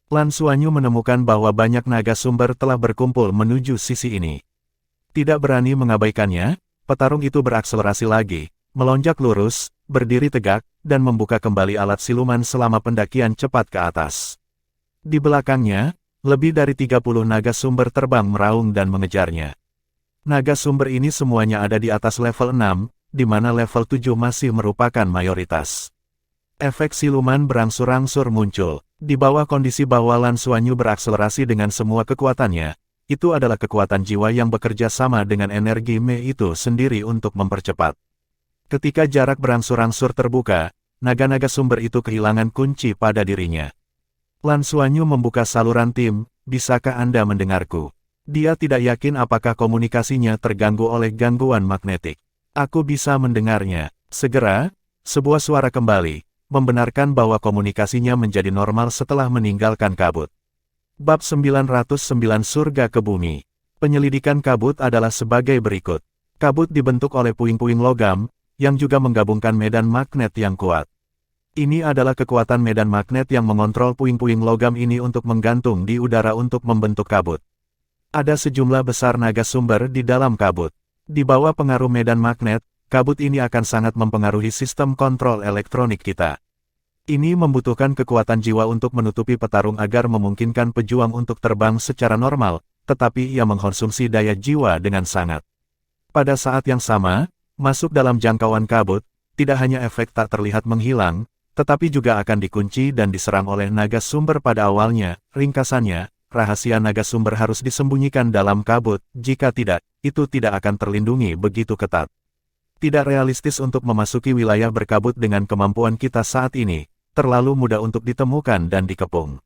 Lan Xuanyu menemukan bahwa banyak naga sumber telah berkumpul menuju sisi ini. Tidak berani mengabaikannya, petarung itu berakselerasi lagi, melonjak lurus, berdiri tegak, dan membuka kembali alat siluman selama pendakian cepat ke atas. Di belakangnya, lebih dari 30 naga sumber terbang meraung dan mengejarnya. Naga sumber ini semuanya ada di atas level 6, di mana level 7 masih merupakan mayoritas. Efek siluman berangsur-angsur muncul. Di bawah kondisi bahwa Lan Xuanyu berakselerasi dengan semua kekuatannya, itu adalah kekuatan jiwa yang bekerja sama dengan energi Mei itu sendiri untuk mempercepat. Ketika jarak berangsur-angsur terbuka, naga-naga sumber itu kehilangan kunci pada dirinya. Lan Xuanyu membuka saluran tim, bisakah Anda mendengarku? Dia tidak yakin apakah komunikasinya terganggu oleh gangguan magnetik. Aku bisa mendengarnya. Segera, sebuah suara kembali, membenarkan bahwa komunikasinya menjadi normal setelah meninggalkan kabut. Bab 909 Surga ke Bumi. Penyelidikan kabut adalah sebagai berikut. Kabut dibentuk oleh puing-puing logam, yang juga menggabungkan medan magnet yang kuat. Ini adalah kekuatan medan magnet yang mengontrol puing-puing logam ini untuk menggantung di udara untuk membentuk kabut. Ada sejumlah besar naga sumber di dalam kabut. Di bawah pengaruh medan magnet, kabut ini akan sangat mempengaruhi sistem kontrol elektronik kita. Ini membutuhkan kekuatan jiwa untuk menutupi petarung agar memungkinkan pejuang untuk terbang secara normal, tetapi ia mengkonsumsi daya jiwa dengan sangat. Pada saat yang sama, masuk dalam jangkauan kabut, tidak hanya efek tak terlihat menghilang, tetapi juga akan dikunci dan diserang oleh naga sumber pada awalnya. Ringkasannya, rahasia naga sumber harus disembunyikan dalam kabut, jika tidak, itu tidak akan terlindungi begitu ketat. Tidak realistis untuk memasuki wilayah berkabut dengan kemampuan kita saat ini, terlalu mudah untuk ditemukan dan dikepung.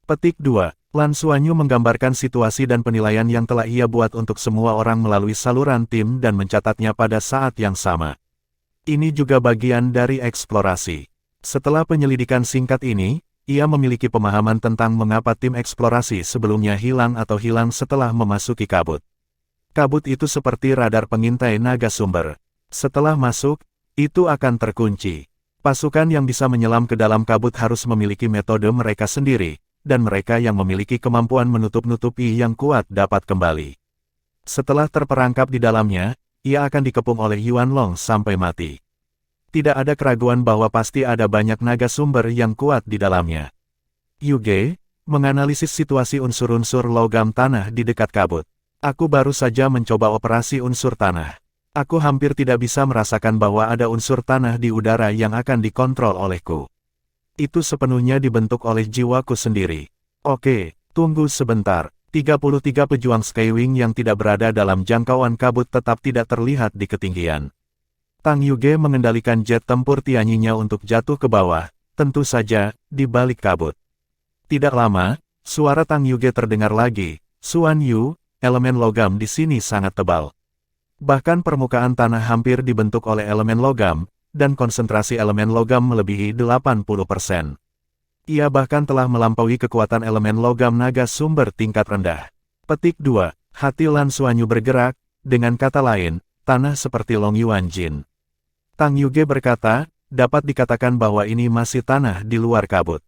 Petik 2. Lan Xuanyu menggambarkan situasi dan penilaian yang telah ia buat untuk semua orang melalui saluran tim dan mencatatnya pada saat yang sama. Ini juga bagian dari eksplorasi. Setelah penyelidikan singkat ini, ia memiliki pemahaman tentang mengapa tim eksplorasi sebelumnya hilang atau hilang setelah memasuki kabut. Kabut itu seperti radar pengintai naga sumber. Setelah masuk, itu akan terkunci. Pasukan yang bisa menyelam ke dalam kabut harus memiliki metode mereka sendiri, dan mereka yang memiliki kemampuan menutup-nutupi yang kuat dapat kembali. Setelah terperangkap di dalamnya, ia akan dikepung oleh Yuan Long sampai mati. Tidak ada keraguan bahwa pasti ada banyak naga sumber yang kuat di dalamnya. Yu Ge menganalisis situasi unsur-unsur logam tanah di dekat kabut. Aku baru saja mencoba operasi unsur tanah. Aku hampir tidak bisa merasakan bahwa ada unsur tanah di udara yang akan dikontrol olehku. Itu sepenuhnya dibentuk oleh jiwaku sendiri. Oke, tunggu sebentar. 33 pejuang Skywing yang tidak berada dalam jangkauan kabut tetap tidak terlihat di ketinggian. Tang Yuge mengendalikan jet tempur Tianyi-nya untuk jatuh ke bawah, tentu saja, di balik kabut. Tidak lama, suara Tang Yuge terdengar lagi. Xuan Yu, elemen logam di sini sangat tebal. Bahkan permukaan tanah hampir dibentuk oleh elemen logam, dan konsentrasi elemen logam melebihi 80%. Ia bahkan telah melampaui kekuatan elemen logam naga sumber tingkat rendah. Petik 2. Hati Lan Xuan Yu bergerak, dengan kata lain, tanah seperti Long Yuan Jin. Tang Yuge berkata, dapat dikatakan bahwa ini masih tanah di luar kabut.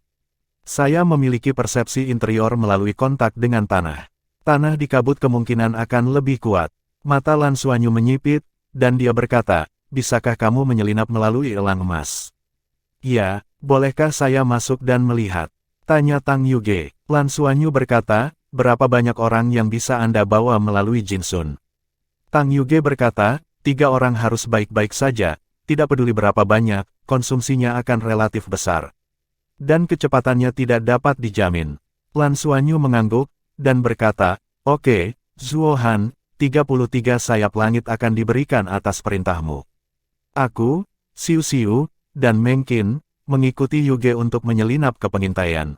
Saya memiliki persepsi interior melalui kontak dengan tanah. Tanah di kabut kemungkinan akan lebih kuat. Mata Lan Xuan Yu menyipit, dan dia berkata, bisakah kamu menyelinap melalui elang emas? Ya, bolehkah saya masuk dan melihat? Tanya Tang Yuge. Lan Xuan Yu berkata, berapa banyak orang yang bisa Anda bawa melalui Jinsun? Tang Yuge berkata, 3 orang harus baik-baik saja, tidak peduli berapa banyak, konsumsinya akan relatif besar. Dan kecepatannya tidak dapat dijamin. Lan Xuan Yu mengangguk, dan berkata, oke, Zhuo Han, 33 sayap langit akan diberikan atas perintahmu. Aku, Xiu Xiu, dan Meng Qin, mengikuti Yuge untuk menyelinap ke pengintaian.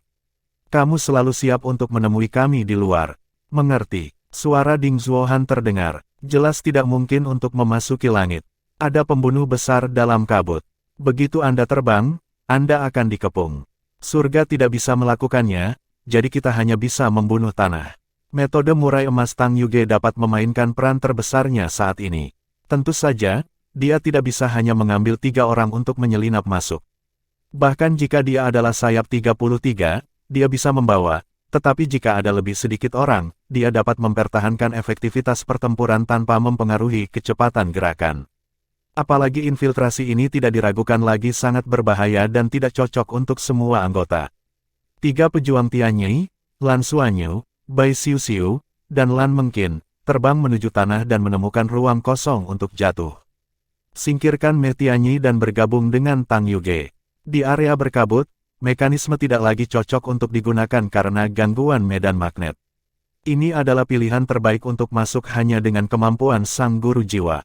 Kamu selalu siap untuk menemui kami di luar. Mengerti? Suara Ding Zhuo Han terdengar, jelas tidak mungkin untuk memasuki langit. Ada pembunuh besar dalam kabut. Begitu Anda terbang, Anda akan dikepung. Surga tidak bisa melakukannya, jadi kita hanya bisa membunuh tanah. Metode murai emas Tang Yuge dapat memainkan peran terbesarnya saat ini. Tentu saja, dia tidak bisa hanya mengambil 3 orang untuk menyelinap masuk. Bahkan jika dia adalah sayap 33, dia bisa membawa, tetapi jika ada lebih sedikit orang, dia dapat mempertahankan efektivitas pertempuran tanpa mempengaruhi kecepatan gerakan. Apalagi infiltrasi ini tidak diragukan lagi sangat berbahaya dan tidak cocok untuk semua anggota. 3 pejuang Tianyi, Lan Xuan Yu, Bai Xiu Xiu, dan Lan Meng Qin, terbang menuju tanah dan menemukan ruang kosong untuk jatuh. Singkirkan Me Tianyi dan bergabung dengan Tang Yuge. Di area berkabut, mekanisme tidak lagi cocok untuk digunakan karena gangguan medan magnet. Ini adalah pilihan terbaik untuk masuk hanya dengan kemampuan sang guru jiwa.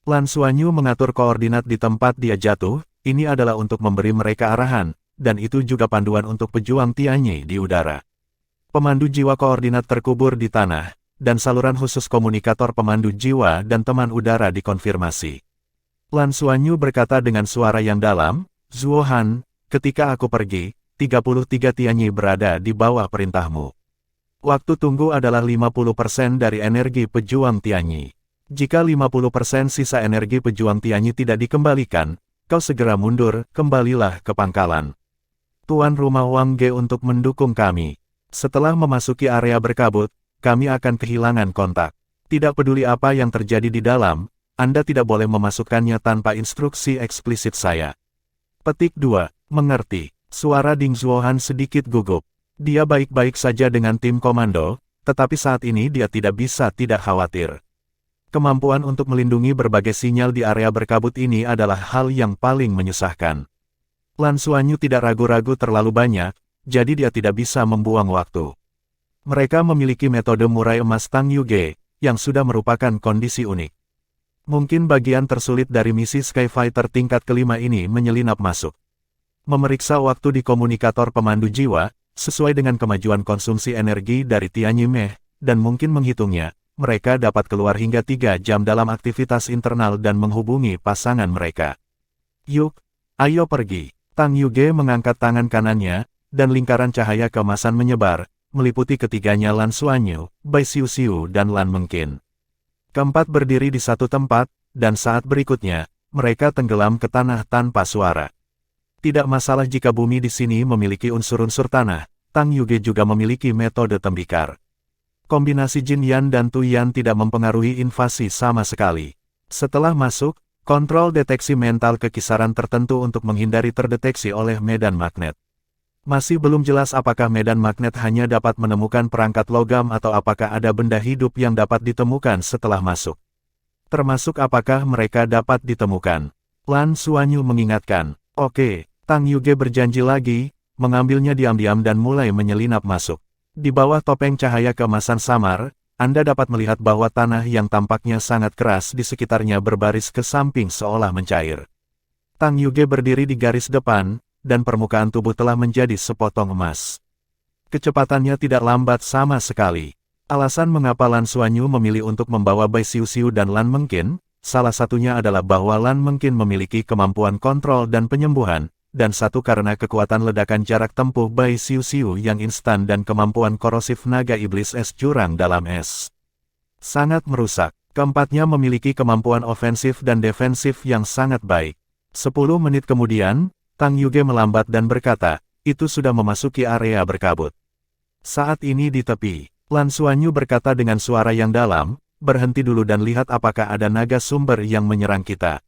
Lan Xuan Yu mengatur koordinat di tempat dia jatuh, ini adalah untuk memberi mereka arahan, dan itu juga panduan untuk pejuang Tianyi di udara. Pemandu jiwa koordinat terkubur di tanah, dan saluran khusus komunikator pemandu jiwa dan teman udara dikonfirmasi. Lan Xuan Yu berkata dengan suara yang dalam, Zhuo Han, ketika aku pergi, 33 Tianyi berada di bawah perintahmu. Waktu tunggu adalah 50% dari energi pejuang Tianyi. Jika 50% sisa energi pejuang Tianyi tidak dikembalikan, kau segera mundur, kembalilah ke pangkalan. Tuan rumah Wang Ge untuk mendukung kami. Setelah memasuki area berkabut, kami akan kehilangan kontak. Tidak peduli apa yang terjadi di dalam, Anda tidak boleh memasukkannya tanpa instruksi eksplisit saya. Petik 2. Mengerti. Suara Ding Zhuo Han sedikit gugup. Dia baik-baik saja dengan tim komando, tetapi saat ini dia tidak bisa tidak khawatir. Kemampuan untuk melindungi berbagai sinyal di area berkabut ini adalah hal yang paling menyusahkan. Lan Xuan Yu tidak ragu-ragu terlalu banyak, jadi dia tidak bisa membuang waktu. Mereka memiliki metode murai emas Tang Yuge, yang sudah merupakan kondisi unik. Mungkin bagian tersulit dari misi Skyfighter tingkat kelima ini menyelinap masuk. Memeriksa waktu di komunikator pemandu jiwa, sesuai dengan kemajuan konsumsi energi dari Tianyi Meh, dan mungkin menghitungnya, mereka dapat keluar hingga 3 jam dalam aktivitas internal dan menghubungi pasangan mereka. Yuk, ayo pergi. Tang Yuge mengangkat tangan kanannya, dan lingkaran cahaya keemasan menyebar, meliputi ketiganya Lan Xuan Yu, Bai Xiu Xiu dan Lan Meng Qin. Keempat berdiri di satu tempat, dan saat berikutnya, mereka tenggelam ke tanah tanpa suara. Tidak masalah jika bumi di sini memiliki unsur-unsur tanah, Tang Yuge juga memiliki metode tembikar. Kombinasi Jin Yan dan Tu Yan tidak mempengaruhi invasi sama sekali. Setelah masuk, kontrol deteksi mental ke kisaran tertentu untuk menghindari terdeteksi oleh medan magnet. Masih belum jelas apakah medan magnet hanya dapat menemukan perangkat logam atau apakah ada benda hidup yang dapat ditemukan setelah masuk. Termasuk apakah mereka dapat ditemukan. Lan Xuanyu mengingatkan. Oke, Tang Yuge berjanji lagi, mengambilnya diam-diam dan mulai menyelinap masuk. Di bawah topeng cahaya keemasan samar, Anda dapat melihat bahwa tanah yang tampaknya sangat keras di sekitarnya berbaris ke samping seolah mencair. Tang Yuge berdiri di garis depan, dan permukaan tubuh telah menjadi sepotong emas. Kecepatannya tidak lambat sama sekali. Alasan mengapa Lan Xuanyu memilih untuk membawa Bai Xiuxiu dan Lan Mengqin, salah satunya adalah bahwa Lan Mengqin memiliki kemampuan kontrol dan penyembuhan, dan satu karena kekuatan ledakan jarak tempuh Bai Xiuxiu yang instan dan kemampuan korosif naga iblis es jurang dalam es. Sangat merusak. Keempatnya memiliki kemampuan ofensif dan defensif yang sangat baik. 10 menit kemudian, Tang Yuge melambat dan berkata, itu sudah memasuki area berkabut. Saat ini di tepi, Lan Xuanyu berkata dengan suara yang dalam, berhenti dulu dan lihat apakah ada naga sumber yang menyerang kita.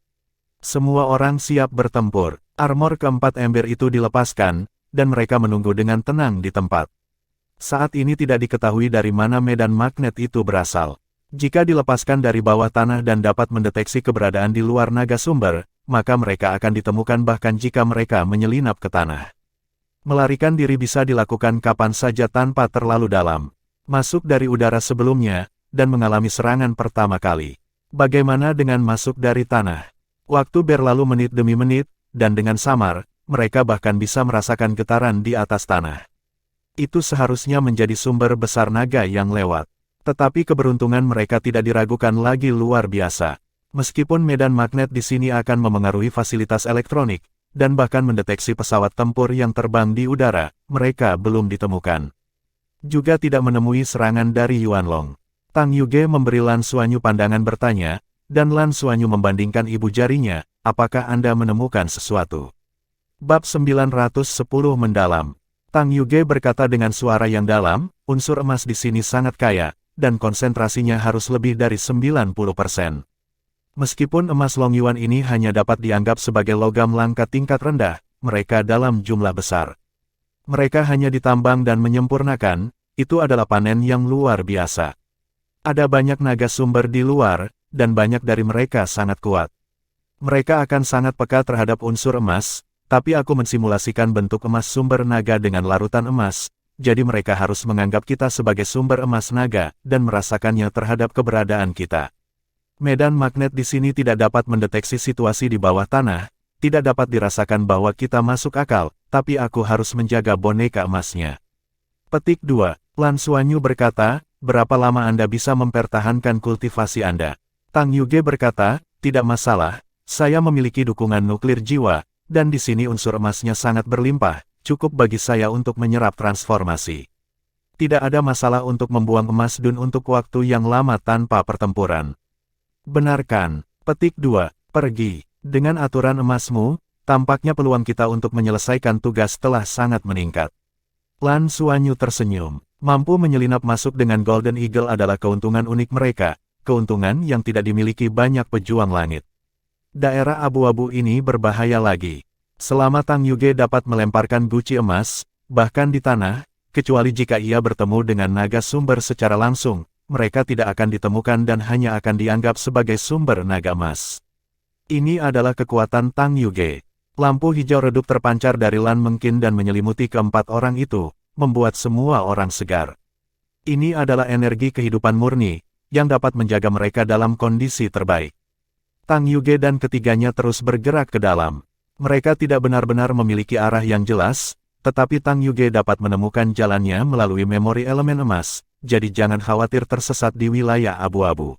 Semua orang siap bertempur. Armor keempat ember itu dilepaskan, dan mereka menunggu dengan tenang di tempat. Saat ini tidak diketahui dari mana medan magnet itu berasal. Jika dilepaskan dari bawah tanah dan dapat mendeteksi keberadaan di luar naga sumber, maka mereka akan ditemukan bahkan jika mereka menyelinap ke tanah. Melarikan diri bisa dilakukan kapan saja tanpa terlalu dalam. Masuk dari udara sebelumnya, dan mengalami serangan pertama kali. Bagaimana dengan masuk dari tanah? Waktu berlalu menit demi menit, dan dengan samar, mereka bahkan bisa merasakan getaran di atas tanah. Itu seharusnya menjadi sumber besar naga yang lewat. Tetapi keberuntungan mereka tidak diragukan lagi luar biasa. Meskipun medan magnet di sini akan memengaruhi fasilitas elektronik, dan bahkan mendeteksi pesawat tempur yang terbang di udara, mereka belum ditemukan. Juga tidak menemui serangan dari Yuanlong. Tang Yuge memberi Lan Xuanyu pandangan bertanya, dan Lan Xuanyu membandingkan ibu jarinya, apakah Anda menemukan sesuatu? Bab 910 mendalam. Tang Yuge berkata dengan suara yang dalam, unsur emas di sini sangat kaya, dan konsentrasinya harus lebih dari 90%. Meskipun emas Longyuan ini hanya dapat dianggap sebagai logam langka tingkat rendah, mereka dalam jumlah besar. Mereka hanya ditambang dan menyempurnakan, itu adalah panen yang luar biasa. Ada banyak naga sumber di luar, dan banyak dari mereka sangat kuat. Mereka akan sangat peka terhadap unsur emas, tapi aku mensimulasikan bentuk emas sumber naga dengan larutan emas, jadi mereka harus menganggap kita sebagai sumber emas naga, dan merasakannya terhadap keberadaan kita. Medan magnet di sini tidak dapat mendeteksi situasi di bawah tanah, tidak dapat dirasakan bahwa kita masuk akal, tapi aku harus menjaga boneka emasnya. Petik 2. Lan Xuanyu berkata, berapa lama Anda bisa mempertahankan kultivasi Anda? Tang Yuge berkata, tidak masalah, saya memiliki dukungan nuklir jiwa, dan di sini unsur emasnya sangat berlimpah, cukup bagi saya untuk menyerap transformasi. Tidak ada masalah untuk membuang emas Dun untuk waktu yang lama tanpa pertempuran. Benarkan. Petik 2. Pergi. Dengan aturan emasmu, tampaknya peluang kita untuk menyelesaikan tugas telah sangat meningkat. Lan Xuanyu tersenyum. Mampu menyelinap masuk dengan Golden Eagle adalah keuntungan unik mereka, keuntungan yang tidak dimiliki banyak pejuang langit. Daerah abu-abu ini berbahaya lagi. Selama Tang Yuge dapat melemparkan guci emas, bahkan di tanah, kecuali jika ia bertemu dengan naga sumber secara langsung, mereka tidak akan ditemukan dan hanya akan dianggap sebagai sumber naga emas. Ini adalah kekuatan Tang Yuge. Lampu hijau redup terpancar dari Lan Mengqin dan menyelimuti keempat orang itu, membuat semua orang segar. Ini adalah energi kehidupan murni, yang dapat menjaga mereka dalam kondisi terbaik. Tang Yuge dan ketiganya terus bergerak ke dalam. Mereka tidak benar-benar memiliki arah yang jelas, tetapi Tang Yuge dapat menemukan jalannya melalui memori elemen emas, jadi jangan khawatir tersesat di wilayah abu-abu.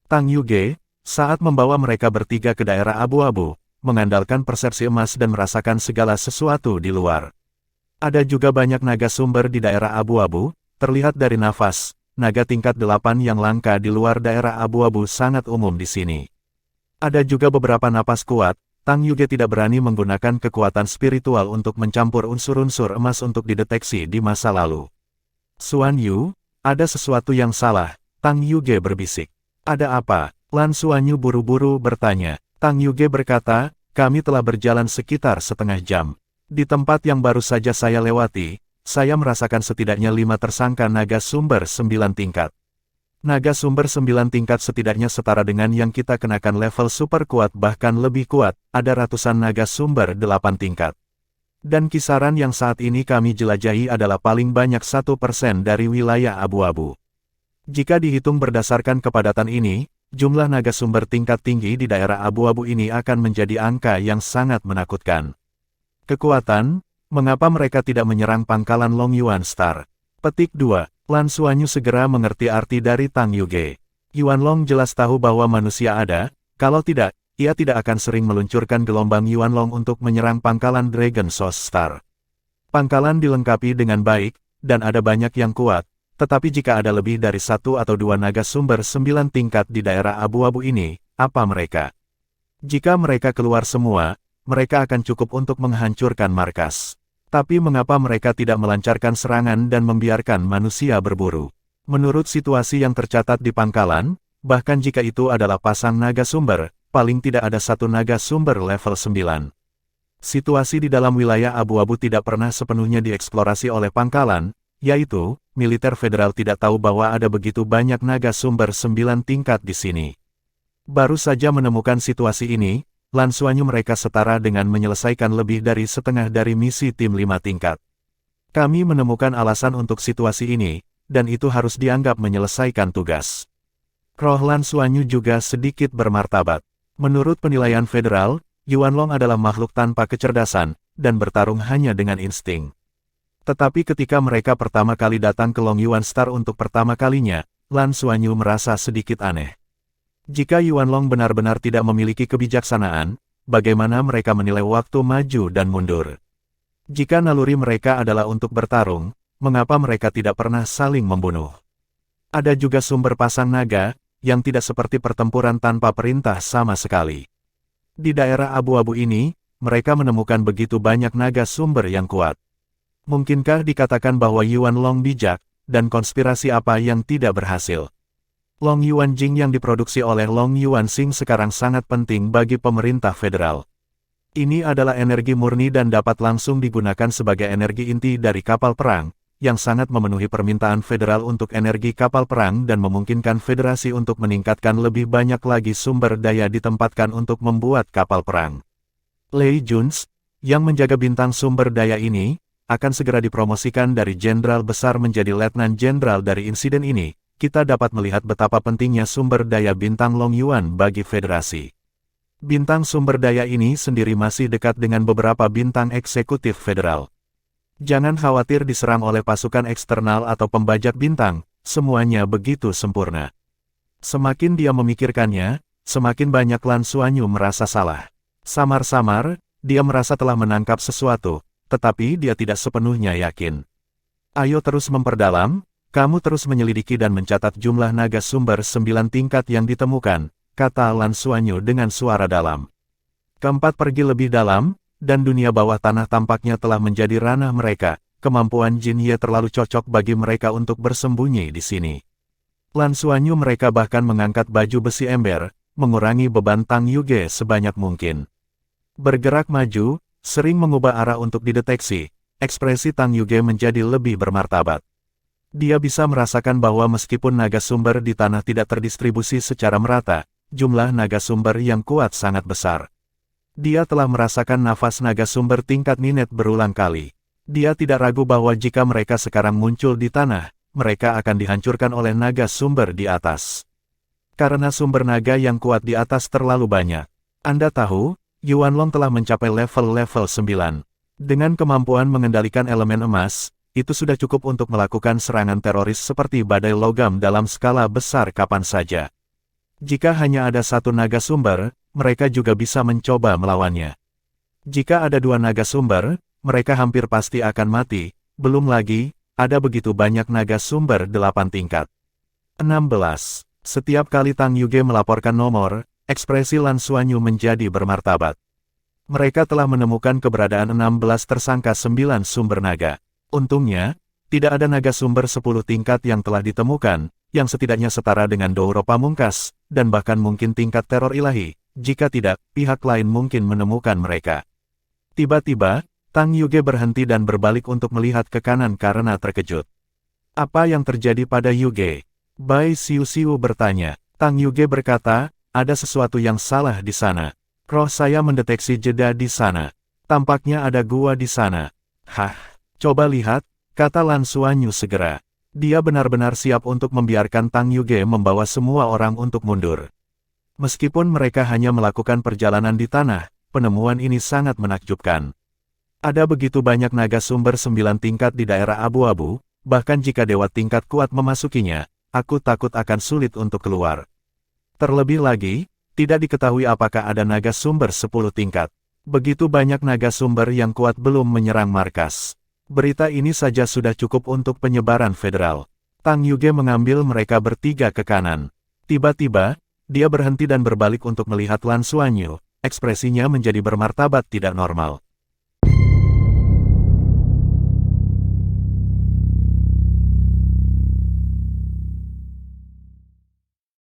Tang Yuge, saat membawa mereka bertiga ke daerah abu-abu, mengandalkan persepsi emas dan merasakan segala sesuatu di luar. Ada juga banyak naga sumber di daerah abu-abu, terlihat dari nafas, naga tingkat 8 yang langka di luar daerah abu-abu sangat umum di sini. Ada juga beberapa napas kuat. Tang Yuge tidak berani menggunakan kekuatan spiritual untuk mencampur unsur-unsur emas untuk dideteksi di masa lalu. Xuanyu, ada sesuatu yang salah, Tang Yuge berbisik. Ada apa? Lan Xuanyu buru-buru bertanya. Tang Yuge berkata, kami telah berjalan sekitar setengah jam. Di tempat yang baru saja saya lewati, saya merasakan setidaknya 5 tersangka naga sumber 9 tingkat. Naga sumber 9 tingkat setidaknya setara dengan yang kita kenakan level super kuat bahkan lebih kuat, ada ratusan naga sumber 8 tingkat. Dan kisaran yang saat ini kami jelajahi adalah paling banyak 1% dari wilayah abu-abu. Jika dihitung berdasarkan kepadatan ini, jumlah naga sumber tingkat tinggi di daerah abu-abu ini akan menjadi angka yang sangat menakutkan. Kekuatan, mengapa mereka tidak menyerang pangkalan Long Yuan Star? Petik 2. Lan Xuanyu segera mengerti arti dari Tang Yuge. Yuan Long jelas tahu bahwa manusia ada, kalau tidak, ia tidak akan sering meluncurkan gelombang Yuan Long untuk menyerang pangkalan Dragon Source Star. Pangkalan dilengkapi dengan baik, dan ada banyak yang kuat, tetapi jika ada lebih dari 1 atau 2 naga sumber 9 tingkat di daerah abu-abu ini, apa mereka? Jika mereka keluar semua, mereka akan cukup untuk menghancurkan markas. Tapi mengapa mereka tidak melancarkan serangan dan membiarkan manusia berburu? Menurut situasi yang tercatat di pangkalan, bahkan jika itu adalah pasang naga sumber, paling tidak ada 1 naga sumber level 9. Situasi di dalam wilayah abu-abu tidak pernah sepenuhnya dieksplorasi oleh pangkalan, yaitu, militer federal tidak tahu bahwa ada begitu banyak naga sumber 9 tingkat di sini. Baru saja menemukan situasi ini, Lan Xuanyu mereka setara dengan menyelesaikan lebih dari setengah dari misi tim 5 tingkat. Kami menemukan alasan untuk situasi ini, dan itu harus dianggap menyelesaikan tugas. Roh Lan Xuanyu juga sedikit bermartabat. Menurut penilaian federal, Yuan Long adalah makhluk tanpa kecerdasan, dan bertarung hanya dengan insting. Tetapi ketika mereka pertama kali datang ke Long Yuan Star untuk pertama kalinya, Lan Xuanyu merasa sedikit aneh. Jika Yuan Long benar-benar tidak memiliki kebijaksanaan, bagaimana mereka menilai waktu maju dan mundur? Jika naluri mereka adalah untuk bertarung, mengapa mereka tidak pernah saling membunuh? Ada juga sumber pasang naga, yang tidak seperti pertempuran tanpa perintah sama sekali. Di daerah abu-abu ini, mereka menemukan begitu banyak naga sumber yang kuat. Mungkinkah dikatakan bahwa Yuan Long bijak, dan konspirasi apa yang tidak berhasil? Long Yuan Jing yang diproduksi oleh Long Yuan Xing sekarang sangat penting bagi pemerintah federal. Ini adalah energi murni dan dapat langsung digunakan sebagai energi inti dari kapal perang, yang sangat memenuhi permintaan federal untuk energi kapal perang dan memungkinkan federasi untuk meningkatkan lebih banyak lagi sumber daya ditempatkan untuk membuat kapal perang. Lei Juns, yang menjaga bintang sumber daya ini, akan segera dipromosikan dari jenderal besar menjadi letnan jenderal dari insiden ini. Kita dapat melihat betapa pentingnya sumber daya bintang Long Yuan bagi federasi. Bintang sumber daya ini sendiri masih dekat dengan beberapa bintang eksekutif federal. Jangan khawatir diserang oleh pasukan eksternal atau pembajak bintang, semuanya begitu sempurna. Semakin dia memikirkannya, semakin banyak Lan Xuanyu merasa salah. Samar-samar, dia merasa telah menangkap sesuatu, tetapi dia tidak sepenuhnya yakin. Ayo terus memperdalam. Kamu terus menyelidiki dan mencatat jumlah naga sumber 9 tingkat yang ditemukan, kata Lan Xuanyu dengan suara dalam. Keempat pergi lebih dalam, dan dunia bawah tanah tampaknya telah menjadi ranah mereka, kemampuan Jin Ye terlalu cocok bagi mereka untuk bersembunyi di sini. Lan Xuanyu mereka bahkan mengangkat baju besi ember, mengurangi beban Tang Yuge sebanyak mungkin. Bergerak maju, sering mengubah arah untuk dideteksi, ekspresi Tang Yuge menjadi lebih bermartabat. Dia bisa merasakan bahwa meskipun naga sumber di tanah tidak terdistribusi secara merata, jumlah naga sumber yang kuat sangat besar. Dia telah merasakan nafas naga sumber tingkat Ninet berulang kali. Dia tidak ragu bahwa jika mereka sekarang muncul di tanah, mereka akan dihancurkan oleh naga sumber di atas. Karena sumber naga yang kuat di atas terlalu banyak. Anda tahu, Yuan Long telah mencapai level 9. Dengan kemampuan mengendalikan elemen emas, itu sudah cukup untuk melakukan serangan teroris seperti badai logam dalam skala besar kapan saja. Jika hanya ada 1 naga sumber, mereka juga bisa mencoba melawannya. Jika ada 2 naga sumber, mereka hampir pasti akan mati, belum lagi, ada begitu banyak naga sumber 8 tingkat. 16. Setiap kali Tang Yuge melaporkan nomor, ekspresi Lan Xuanyu menjadi bermartabat. Mereka telah menemukan keberadaan 16 tersangka 9 sumber naga. Untungnya, tidak ada naga sumber 10 tingkat yang telah ditemukan, yang setidaknya setara dengan Douro Pamungkas, dan bahkan mungkin tingkat teror ilahi. Jika tidak, pihak lain mungkin menemukan mereka. Tiba-tiba, Tang Yuge berhenti dan berbalik untuk melihat ke kanan karena terkejut. Apa yang terjadi pada Yuge? Bai Xiu bertanya. Tang Yuge berkata, ada sesuatu yang salah di sana. Roh saya mendeteksi jeda di sana. Tampaknya ada gua di sana. Hah, coba lihat, kata Lan Xuanyu segera. Dia benar-benar siap untuk membiarkan Tang Yuge membawa semua orang untuk mundur. Meskipun mereka hanya melakukan perjalanan di tanah, penemuan ini sangat menakjubkan. Ada begitu banyak naga sumber 9 tingkat di daerah abu-abu, bahkan jika dewa tingkat kuat memasukinya, aku takut akan sulit untuk keluar. Terlebih lagi, tidak diketahui apakah ada naga sumber 10 tingkat. Begitu banyak naga sumber yang kuat belum menyerang markas. Berita ini saja sudah cukup untuk penyebaran federal. Tang Yuge mengambil mereka bertiga ke kanan. Tiba-tiba, dia berhenti dan berbalik untuk melihat Lan Xuanyu. Ekspresinya menjadi bermartabat tidak normal.